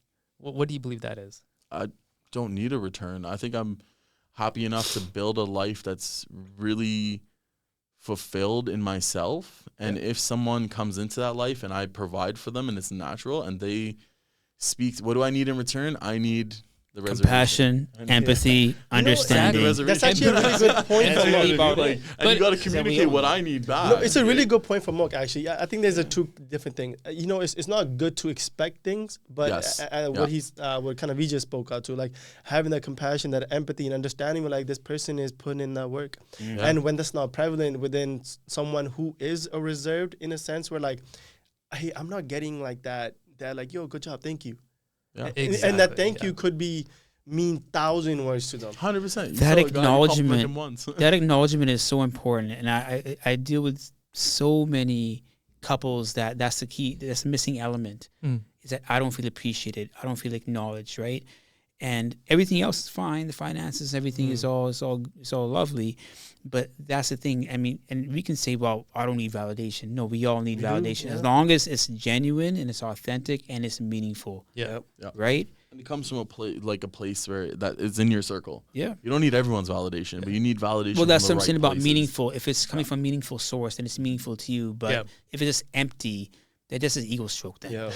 what do you believe that is? I don't need a return. I think I'm happy enough to build a life that's really fulfilled in myself. And if someone comes into that life and I provide for them and it's natural and they speak, what do I need in return? I need The reservation. Compassion, empathy, understanding. That's actually a really good point That's from really Mukh. about it. And you got to communicate what I need back. No, it's a really good point from Mukh, actually. I think there's two different things. It's not good to expect things, but Yes. what kind of Vijay spoke out to, like having that compassion, that empathy, and understanding, like this person is putting in that work. Yeah. And when that's not prevalent within someone who is a reserved, in a sense, where like, hey, I'm not getting like that. They're like, yo, good job, thank you. Yeah. Exactly, And that thank you could mean 1,000 words to them. 100%. That acknowledgement is so important, and I deal with so many couples that's the key, that's the missing element, is that I don't feel appreciated, I don't feel acknowledged, right? And everything else is fine, the finances, everything is all lovely, but that's the thing. I mean, and we can say, well, I don't need validation. No, we all need validation, as long as it's genuine and it's authentic and it's meaningful. Yeah. Right. And it comes from a place where that is in your circle. Yeah. You don't need everyone's validation, but you need validation. Well, that's from something about places. meaningful. If it's coming from a meaningful source, then it's meaningful to you. But if it's just empty, that just is ego stroke then. Yeah.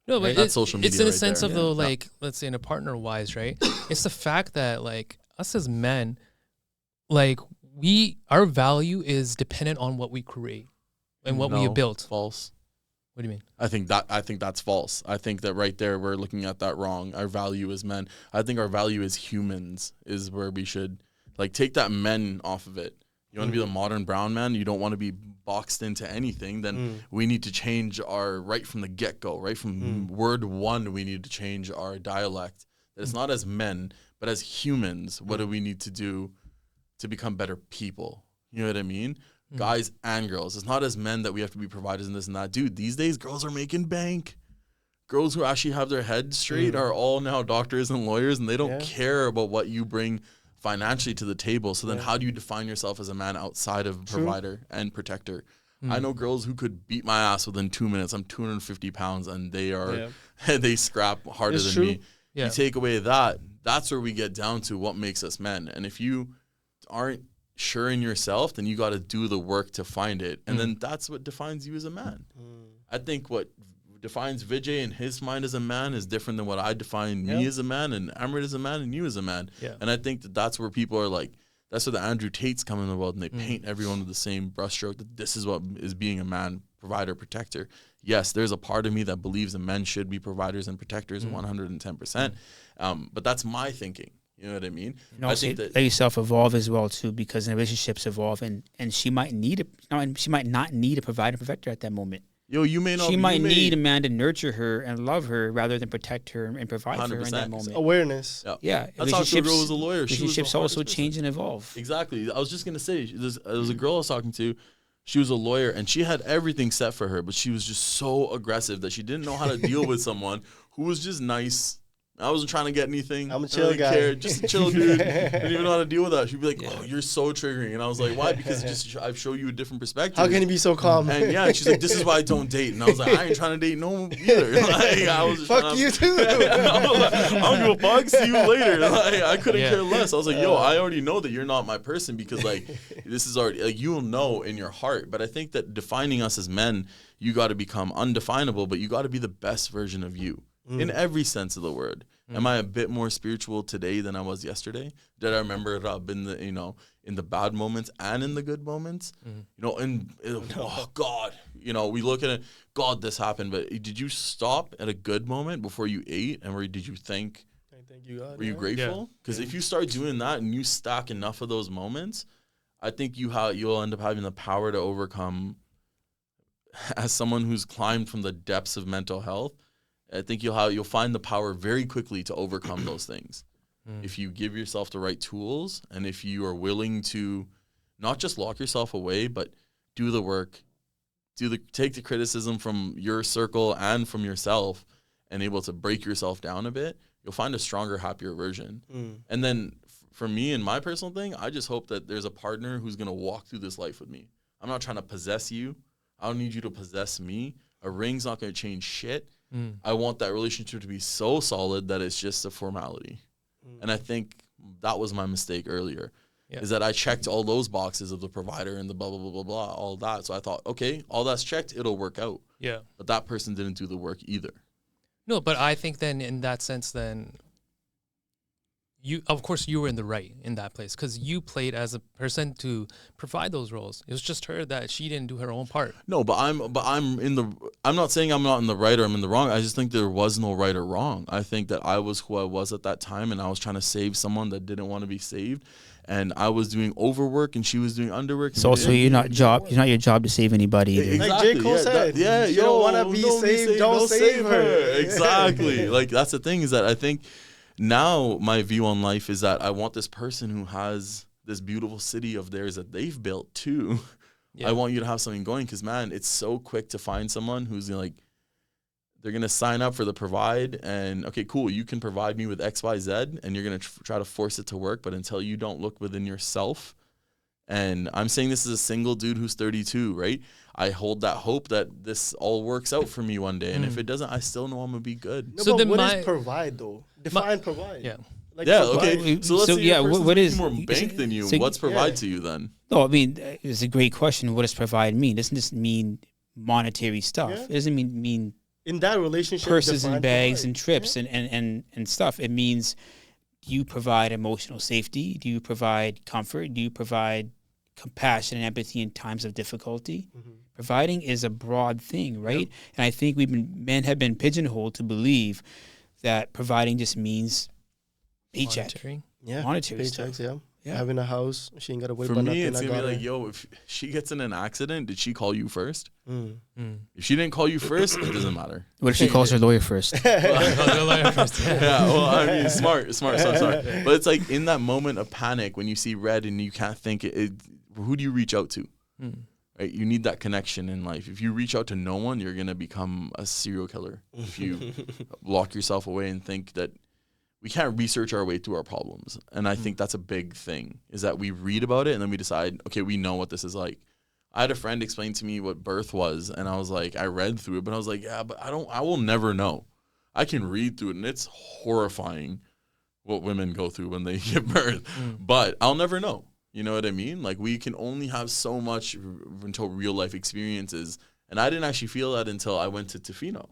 No, but That's social media it's in a right sense there. of though, like let's say in a partner wise, right? It's the fact that like us as men, like our value is dependent on what we create and what we have built. False. What do you mean? I think that's false. I think that right there we're looking at that wrong. Our value as men. I think our value as humans is where we should like take that men off of it. You want to be the modern brown man, you don't want to be boxed into anything, then we need to change our right from the get-go, right from word one, we need to change our dialect. That it's not as men, but as humans, what do we need to do to become better people? You know what I mean? Guys and girls. It's not as men that we have to be providers in this and that. Dude, these days girls are making bank. Girls who actually have their heads straight are all now doctors and lawyers, and they don't care about what you bring financially to the table. So then how do you define yourself as a man outside of provider and protector? I know girls who could beat my ass within 2 minutes. I'm 250 pounds and they scrap harder than me. You take away that's where we get down to what makes us men. And if you aren't sure in yourself, then you got to do the work to find it. And then that's what defines you as a man. I think what defines Vijay in his mind as a man is different than what I define me as a man and Amrit as a man and you as a man. And I think that's where people are like, that's where the Andrew Tates come in the world and they paint everyone with the same brushstroke, that this is what is being a man, provider, protector. Yes, there's a part of me that believes that men should be providers and protectors 110%. But that's my thinking. You know what I mean? And also, let yourself evolve as well too, because relationships evolve, and she might not need a provider, protector at that moment. You may not. She might need a man to nurture her and love her rather than protect her and provide for her in that moment. Awareness. Yeah. That's how she was a lawyer. Relationships also change and evolve. Exactly. I was just gonna say, there was a girl I was talking to. She was a lawyer and she had everything set for her, but she was just so aggressive that she didn't know how to deal with someone who was just nice. I wasn't trying to get anything. I'm a chill guy. Just a chill dude. Didn't even know how to deal with that. She'd be like, "Oh, you're so triggering," and I was like, "Why?" Because I've shown you a different perspective. How can you be so calm? And she's like, "This is why I don't date." And I was like, "I ain't trying to date no one either." Like, I was just fuck you too. I was like, I don't give a fuck. See you later. Like, I couldn't care less. I was like, "Yo, I already know that you're not my person because like this is already like you'll know in your heart." But I think that defining us as men, you got to become undefinable, but you got to be the best version of you in every sense of the word. Am I a bit more spiritual today than I was yesterday? Did I remember Rab in the in the bad moments and in the good moments? Oh God, we look at it. God, this happened, but did you stop at a good moment before you ate, and did you think? Thank you, God. Were you grateful? Because if you start doing that and you stack enough of those moments, I think you'll end up having the power to overcome. As someone who's climbed from the depths of mental health, I think you'll find the power very quickly to overcome those things. If you give yourself the right tools and if you are willing to not just lock yourself away, but do the work, take the criticism from your circle and from yourself and able to break yourself down a bit, you'll find a stronger, happier version. And then for me and my personal thing, I just hope that there's a partner who's going to walk through this life with me. I'm not trying to possess you. I don't need you to possess me. A ring's not going to change shit. I want that relationship to be so solid that it's just a formality. And I think that was my mistake earlier, is that I checked all those boxes of the provider and the blah, blah, blah, blah, blah, all that. So I thought, okay, all that's checked, it'll work out. Yeah. But that person didn't do the work either. No, but I think then in that sense, then of course you were in the right in that place because you played as a person to provide those roles. It was just her that she didn't do her own part. No, I'm not saying I'm not in the right or I'm in the wrong. I just think there was no right or wrong. I think that I was who I was at that time, and I was trying to save someone that didn't want to be saved, and I was doing overwork and she was doing underwork. So also it's not your job to save anybody either. Exactly. Like J. Cole said, you don't want to be saved, don't save her. Exactly. Like that's the thing, is that I think now my view on life is that I want this person who has this beautiful city of theirs that they've built too. Yeah. I want you to have something going, because man, it's so quick to find someone who's like, they're going to sign up for the provide and okay, cool, you can provide me with X, Y, Z, and you're going to try to force it to work. But until you don't look within yourself, and I'm saying this is a single dude who's 32, right? I hold that hope that this all works out for me one day. And if it doesn't, I still know I'm going to be good. No, so but what is provide though? Define provide. Yeah. Like okay. So let's say what is more bank than you? What's provide to you then? No, I mean, it's a great question. What does provide mean? It doesn't just mean monetary stuff. Yeah. It doesn't mean in that relationship, purses and bags and trips and stuff. It means, do you provide emotional safety? Do you provide comfort? Do you provide compassion and empathy in times of difficulty? Mm-hmm. Providing is a broad thing, right? Yep. And I think men have been pigeonholed to believe that providing just means paycheck. Monetary paychecks, stuff. Yeah. Having a house, she ain't got to wait for about me, nothing. It's going to be like, yo, if she gets in an accident, did she call you first? If she didn't call you first, it doesn't matter. What if she calls her lawyer first? Yeah, well, I mean, smart. But it's like in that moment of panic when you see red and you can't think, who do you reach out to? Right? You need that connection in life. If you reach out to no one, you're going to become a serial killer. If you lock yourself away and think that we can't research our way through our problems. And I think that's a big thing, is that we read about it and then we decide, okay, we know what this is like. I had a friend explain to me what birth was, and I was like, I read through it, but I was like, yeah, but I will never know. I can read through it, and it's horrifying what women go through when they give birth, but I'll never know. You know what I mean? Like, we can only have so much until real life experiences. And I didn't actually feel that until I went to Tofino.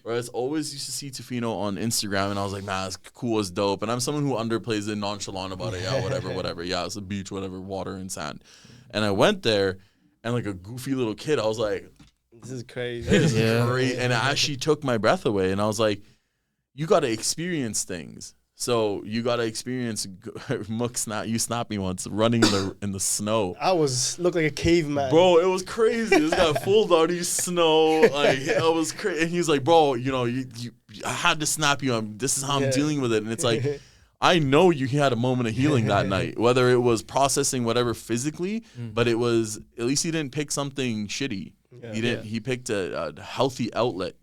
Whereas always used to see Tofino on Instagram, and I was like, man, it's cool, it's dope. And I'm someone who underplays it, nonchalant about it. Yeah, whatever. Yeah, it's a beach, whatever, water and sand. And I went there, and like a goofy little kid, I was like, this is crazy. This is great. And it actually took my breath away. And I was like, you got to experience things. So you got to experience Mukh you snapped me once running in the snow. I looked like a caveman. Bro, it was crazy. This guy full dirty snow. Like, it was crazy. And he's like, bro, you know, I had to snap you. This is how I'm dealing with it. And it's like, I know you had a moment of healing that night, whether it was processing whatever physically, but it was, at least he didn't pick something shitty. Yeah. He picked a healthy outlet,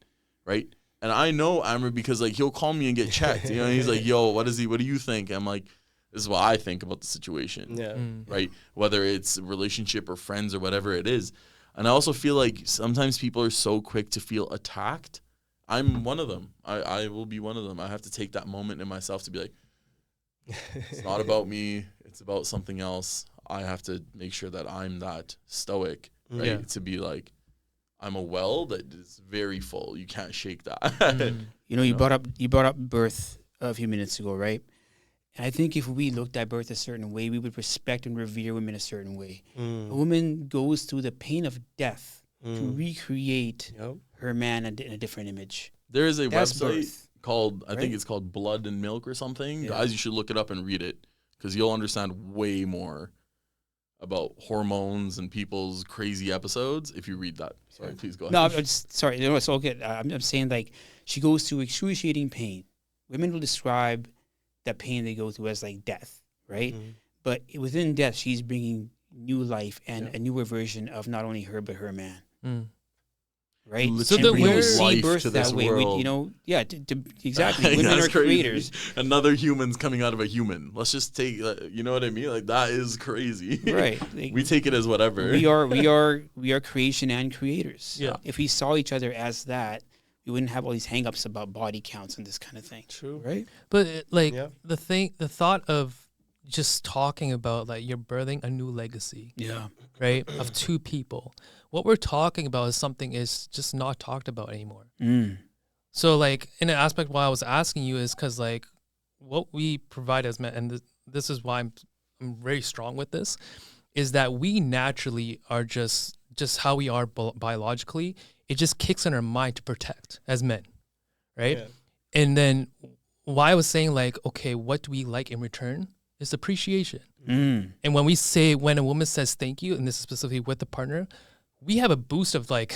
right? And I know Amrit because like he'll call me and get checked. You know, and he's like, yo, what do you think? I'm like, this is what I think about the situation. Yeah. Right? Whether it's a relationship or friends or whatever it is. And I also feel like sometimes people are so quick to feel attacked. I'm one of them. I will be one of them. I have to take that moment in myself to be like, it's not about me. It's about something else. I have to make sure that I'm that stoic, right? Yeah. To be like, I'm a well that is very full. You can't shake that. You know, you brought up birth a few minutes ago, right? And I think if we looked at birth a certain way, we would respect and revere women a certain way. A woman goes through the pain of death to recreate her man in a different image. There is a website called, I think it's called Blood and Milk or something. Yeah. Guys, you should look it up and read it, because you'll understand way more about hormones and people's crazy episodes if you read that. Sorry, please go ahead. No, I'm sorry. No, it's all good. I'm saying, like, she goes through excruciating pain. Women will describe that pain they go through as like death, right? But within death, she's bringing new life and a newer version of not only her but her man. Right? So that we see birth that way. Exactly. Women are creators. Another human's coming out of a human. Let's just take, you know what I mean? Like, that is crazy. Right. Like, we take it as whatever. We are creation and creators. Yeah. If we saw each other as that, we wouldn't have all these hang-ups about body counts and this kind of thing. True. Right? But the thought of just talking about like you're birthing a new legacy. Yeah. Right? Of two people. What we're talking about is something is just not talked about anymore. So like in an aspect why I was asking you is because like what we provide as men, and this is why I'm very strong with this, is that we naturally are just how we are biologically. It just kicks in our mind to protect as men, right? Yeah. And then why I was saying like, okay, what do we like in return is appreciation. And when a woman says thank you, and this is specifically with the partner, we have a boost of like,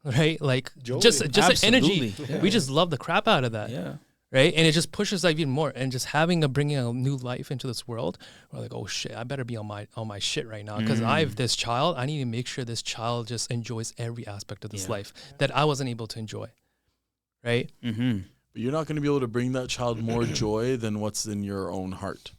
right? Like joy. just an energy. Yeah. We just love the crap out of that. Yeah. Right. And it just pushes like even more. And just bringing a new life into this world, we're like, oh shit, I better be on my shit right now. Because I have this child. I need to make sure this child just enjoys every aspect of this life that I wasn't able to enjoy. Right. Mm-hmm. But you're not going to be able to bring that child more joy than what's in your own heart.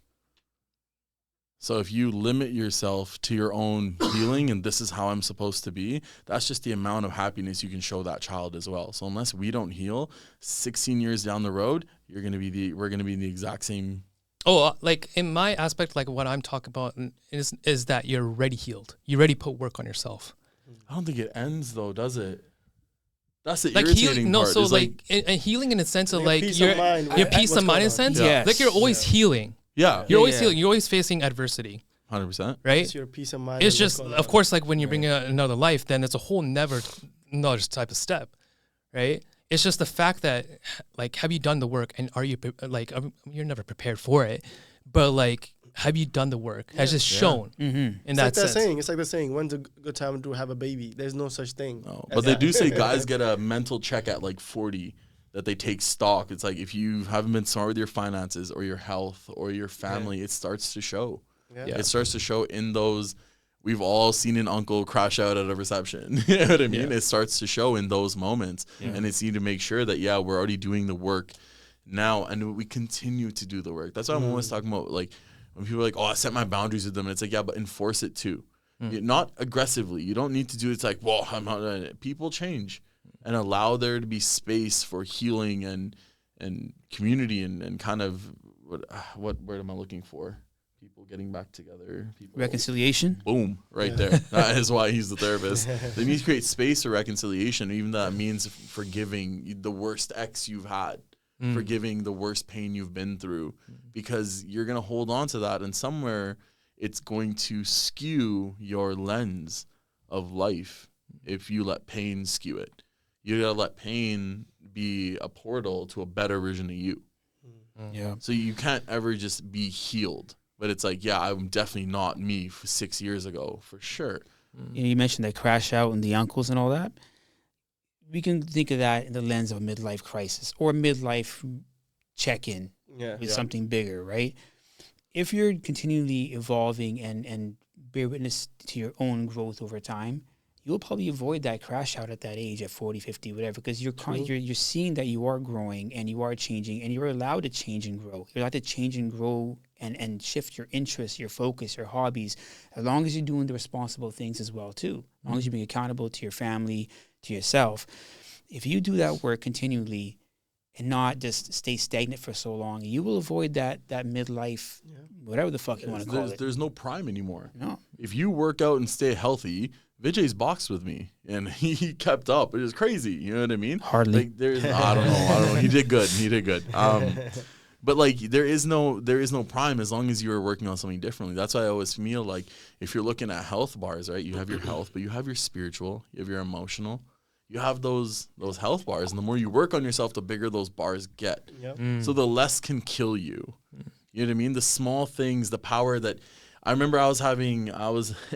So if you limit yourself to your own healing and this is how I'm supposed to be, that's just the amount of happiness you can show that child as well. So unless we don't heal, 16 years down the road, we're going to be in the exact same. Oh, like in my aspect, like what I'm talking about is that you're already healed. You already put work on yourself. I don't think it ends though, does it? That's the like irritating part. So like healing in a sense of like your peace of mind in a sense. Yes. Like you're always healing. Yeah. You're always healing. You're always facing adversity. 100%. Right? It's your peace of mind. It's just, of course, like when you bring another life, then it's a whole another type of step, right? It's just the fact that, like, have you done the work and are you, like, you're never prepared for it, but, like, have you done the work? Has it shown in that sense? It's like the saying, when's a good time to have a baby? There's no such thing. No, but they do say guys get a mental check at like 40 that they take stock. It's like if you haven't been smart with your finances or your health or your family, it starts to show. Yeah. It starts to show in those. We've all seen an uncle crash out at a reception. You know what I mean? Yeah. It starts to show in those moments. Yeah. And it's need to make sure that, we're already doing the work now and we continue to do the work. That's why I'm always talking about, like, when people are like, oh, I set my boundaries with them. And it's like, but enforce it too. Not aggressively. You don't need to do it. It's like, well, I'm not. People change. And allow there to be space for healing and community and kind of what word am I looking for? People getting back together. People reconciliation. Boom, right there. That is why he's the therapist. They need to create space for reconciliation. Even that means forgiving the worst ex you've had, forgiving the worst pain you've been through, because you're gonna hold on to that, and somewhere it's going to skew your lens of life if you let pain skew it. You gotta let pain be a portal to a better version of you. Yeah. So you can't ever just be healed. But it's like, I'm definitely not me 6 years ago, for sure. You mentioned that crash out and the uncles and all that. We can think of that in the lens of a midlife crisis or midlife check-in with something bigger, right? If you're continually evolving and bear witness to your own growth over time, you'll probably avoid that crash out at that age, at 40, 50, whatever, because you're seeing that you are growing and you are changing and you're allowed to change and grow. You're allowed to change and grow and shift your interests, your focus, your hobbies, as long as you're doing the responsible things as well, too. As long as you're being accountable to your family, to yourself. If you do that work continually and not just stay stagnant for so long, you will avoid that midlife, whatever the fuck you want to call it. There's no prime anymore. No. If you work out and stay healthy, Vijay's boxed with me, and he kept up. It was crazy. You know what I mean? Hardly. Like, I don't know. He did good. But like there is no prime as long as you are working on something differently. That's why I always feel like if you're looking at health bars, right? You have your health, but you have your spiritual, you have your emotional, you have those health bars, and the more you work on yourself, the bigger those bars get. Yep. So the less can kill you. You know what I mean? The small things, the power that. I remember I was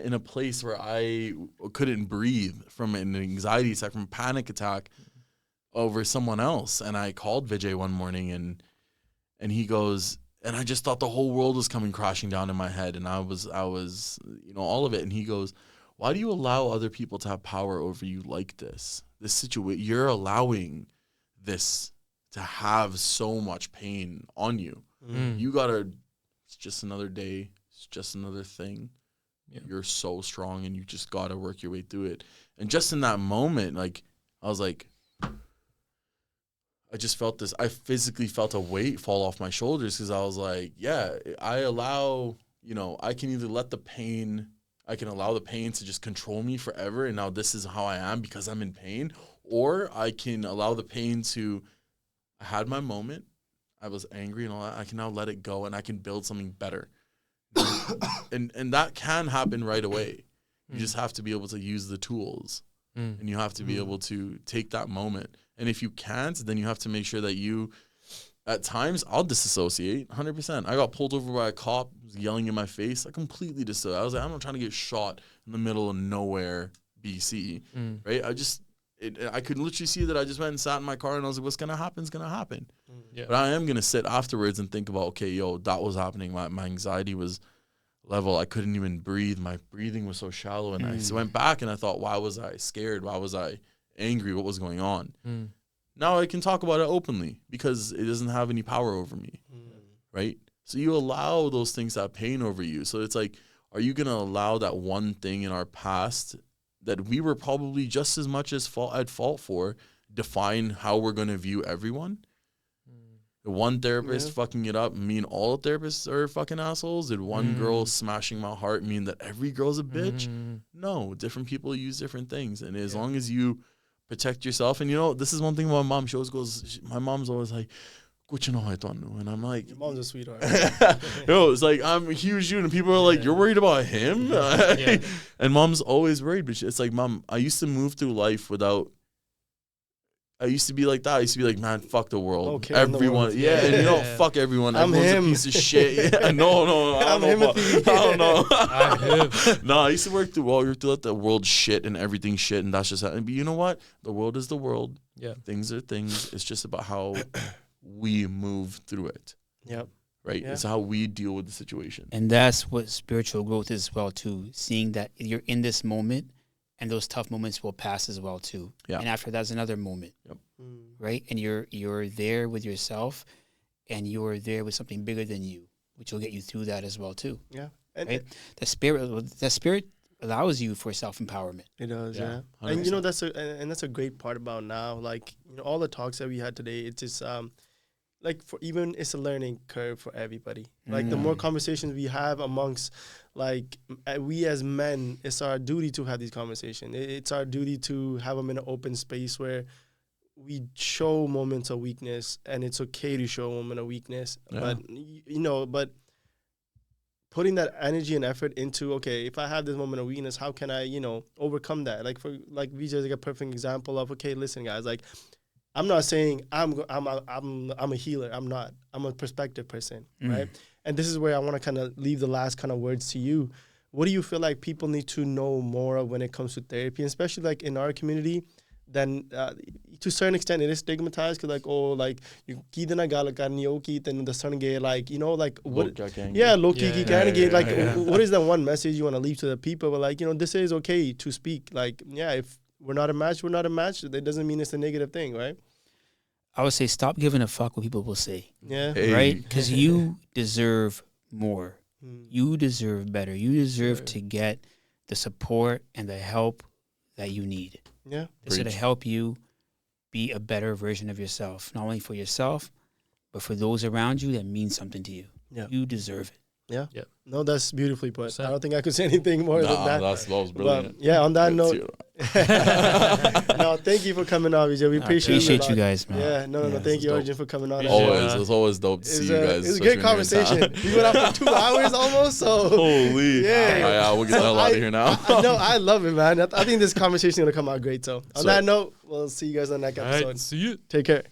in a place where I couldn't breathe from an anxiety attack, from a panic attack over someone else. And I called Vijay one morning and he goes, and I just thought the whole world was coming crashing down in my head. And I was, all of it. And he goes, why do you allow other people to have power over you like this? This situation, you're allowing this to have so much pain on you. It's just another day. It's just another thing. Yeah. You're so strong and you just got to work your way through it. And just in that moment, like, I was like, I just felt this. I physically felt a weight fall off my shoulders because I was like, I allow, I can either let the pain, I can allow the pain to just control me forever. And now this is how I am because I'm in pain. Or I can allow the pain to, I had my moment. I was angry and all that. I can now let it go and I can build something better. and that can happen right away. You just have to be able to use the tools and you have to be able to take that moment. And if you can't, then you have to make sure that you, at times, I'll disassociate 100%. I got pulled over by a cop, was yelling in my face. I completely disassociated. I was like, I'm not trying to get shot in the middle of nowhere, BC, right? I could literally see that I just went and sat in my car and I was like, what's going to happen is going to happen. Yeah. But I am going to sit afterwards and think about, okay, that was happening. My anxiety was level. I couldn't even breathe. My breathing was so shallow. And I went back and I thought, why was I scared? Why was I angry? What was going on? Now I can talk about it openly because it doesn't have any power over me, right? So you allow those things to have pain over you. So it's like, are you going to allow that one thing in our past that we were probably just as much as at fault for define how we're going to view everyone? The one therapist fucking it up mean all therapists are fucking assholes? Did one girl smashing my heart mean that every girl's a bitch? No, different people use different things. And as long as you protect yourself, and this is one thing my mom, she always goes, my mom's always like, and I'm like, your mom's a sweetheart. It's like, I'm a huge dude, and people are like, you're worried about him? And mom's always worried, but it's like, Mom, I used to move through life I used to be like that. I used to be like, man, fuck the world. Okay, everyone. And fuck everyone. I'm Everyone's him. a piece of shit. No. I don't know. I'm him. No, I used to work through let the world shit and everything shit, and that's just happening. But you know what? The world is the world. Yeah. Things are things. It's just about how we move through it. Yep. Right? Yeah. It's how we deal with the situation. And that's what spiritual growth is as well, too. Seeing that you're in this moment, and those tough moments will pass as well too. Yeah. And after that's another moment, right? And you're there with yourself, and you're there with something bigger than you, which will get you through that as well too. Yeah. Right? The spirit allows you for self-empowerment. It does, yeah. And that's a great part about now. Like all the talks that we had today, it's just it's a learning curve for everybody. Like the more conversations we have amongst, like we as men, it's our duty to have these conversations. It's our duty to have them in an open space where we show moments of weakness, and it's okay to show a moment of weakness. Yeah. But putting that energy and effort into, okay, if I have this moment of weakness, how can I, overcome that? Like Vijay is like a perfect example of, okay, listen, guys, like, I'm not saying I'm a healer. I'm not. I'm a perspective person, right? And this is where I want to kind of leave the last kind of words to you. What do you feel like people need to know more of when it comes to therapy, and especially like in our community? Then to a certain extent, it is stigmatized because you kida na gala karni ho ki tenu dasange what? Low-key karenge. What is that one message you want to leave to the people? But this is okay to speak. If we're not a match, we're not a match. That doesn't mean it's a negative thing, right? I would say stop giving a fuck what people will say. Yeah. Hey. Right? Because you deserve more. You deserve better. You deserve to get the support and the help that you need. Yeah. This is to help you be a better version of yourself. Not only for yourself, but for those around you that mean something to you. Yeah. You deserve it. Yeah. Yep. No, that's beautifully put. I don't think I could say anything more than that. That was brilliant. But, on that note, no, thank you for coming on, Vijay. We appreciate you guys, man. Yeah, no, thank you, Arjun, for coming on. Always, it's always dope to see you guys. It was a great conversation. We went on for 2 hours almost, so. Holy. Yeah, we'll get the hell out of here now. I love it, man. I think this conversation is going to come out great. So, on that note, we'll see you guys on the next episode. See you. Take care.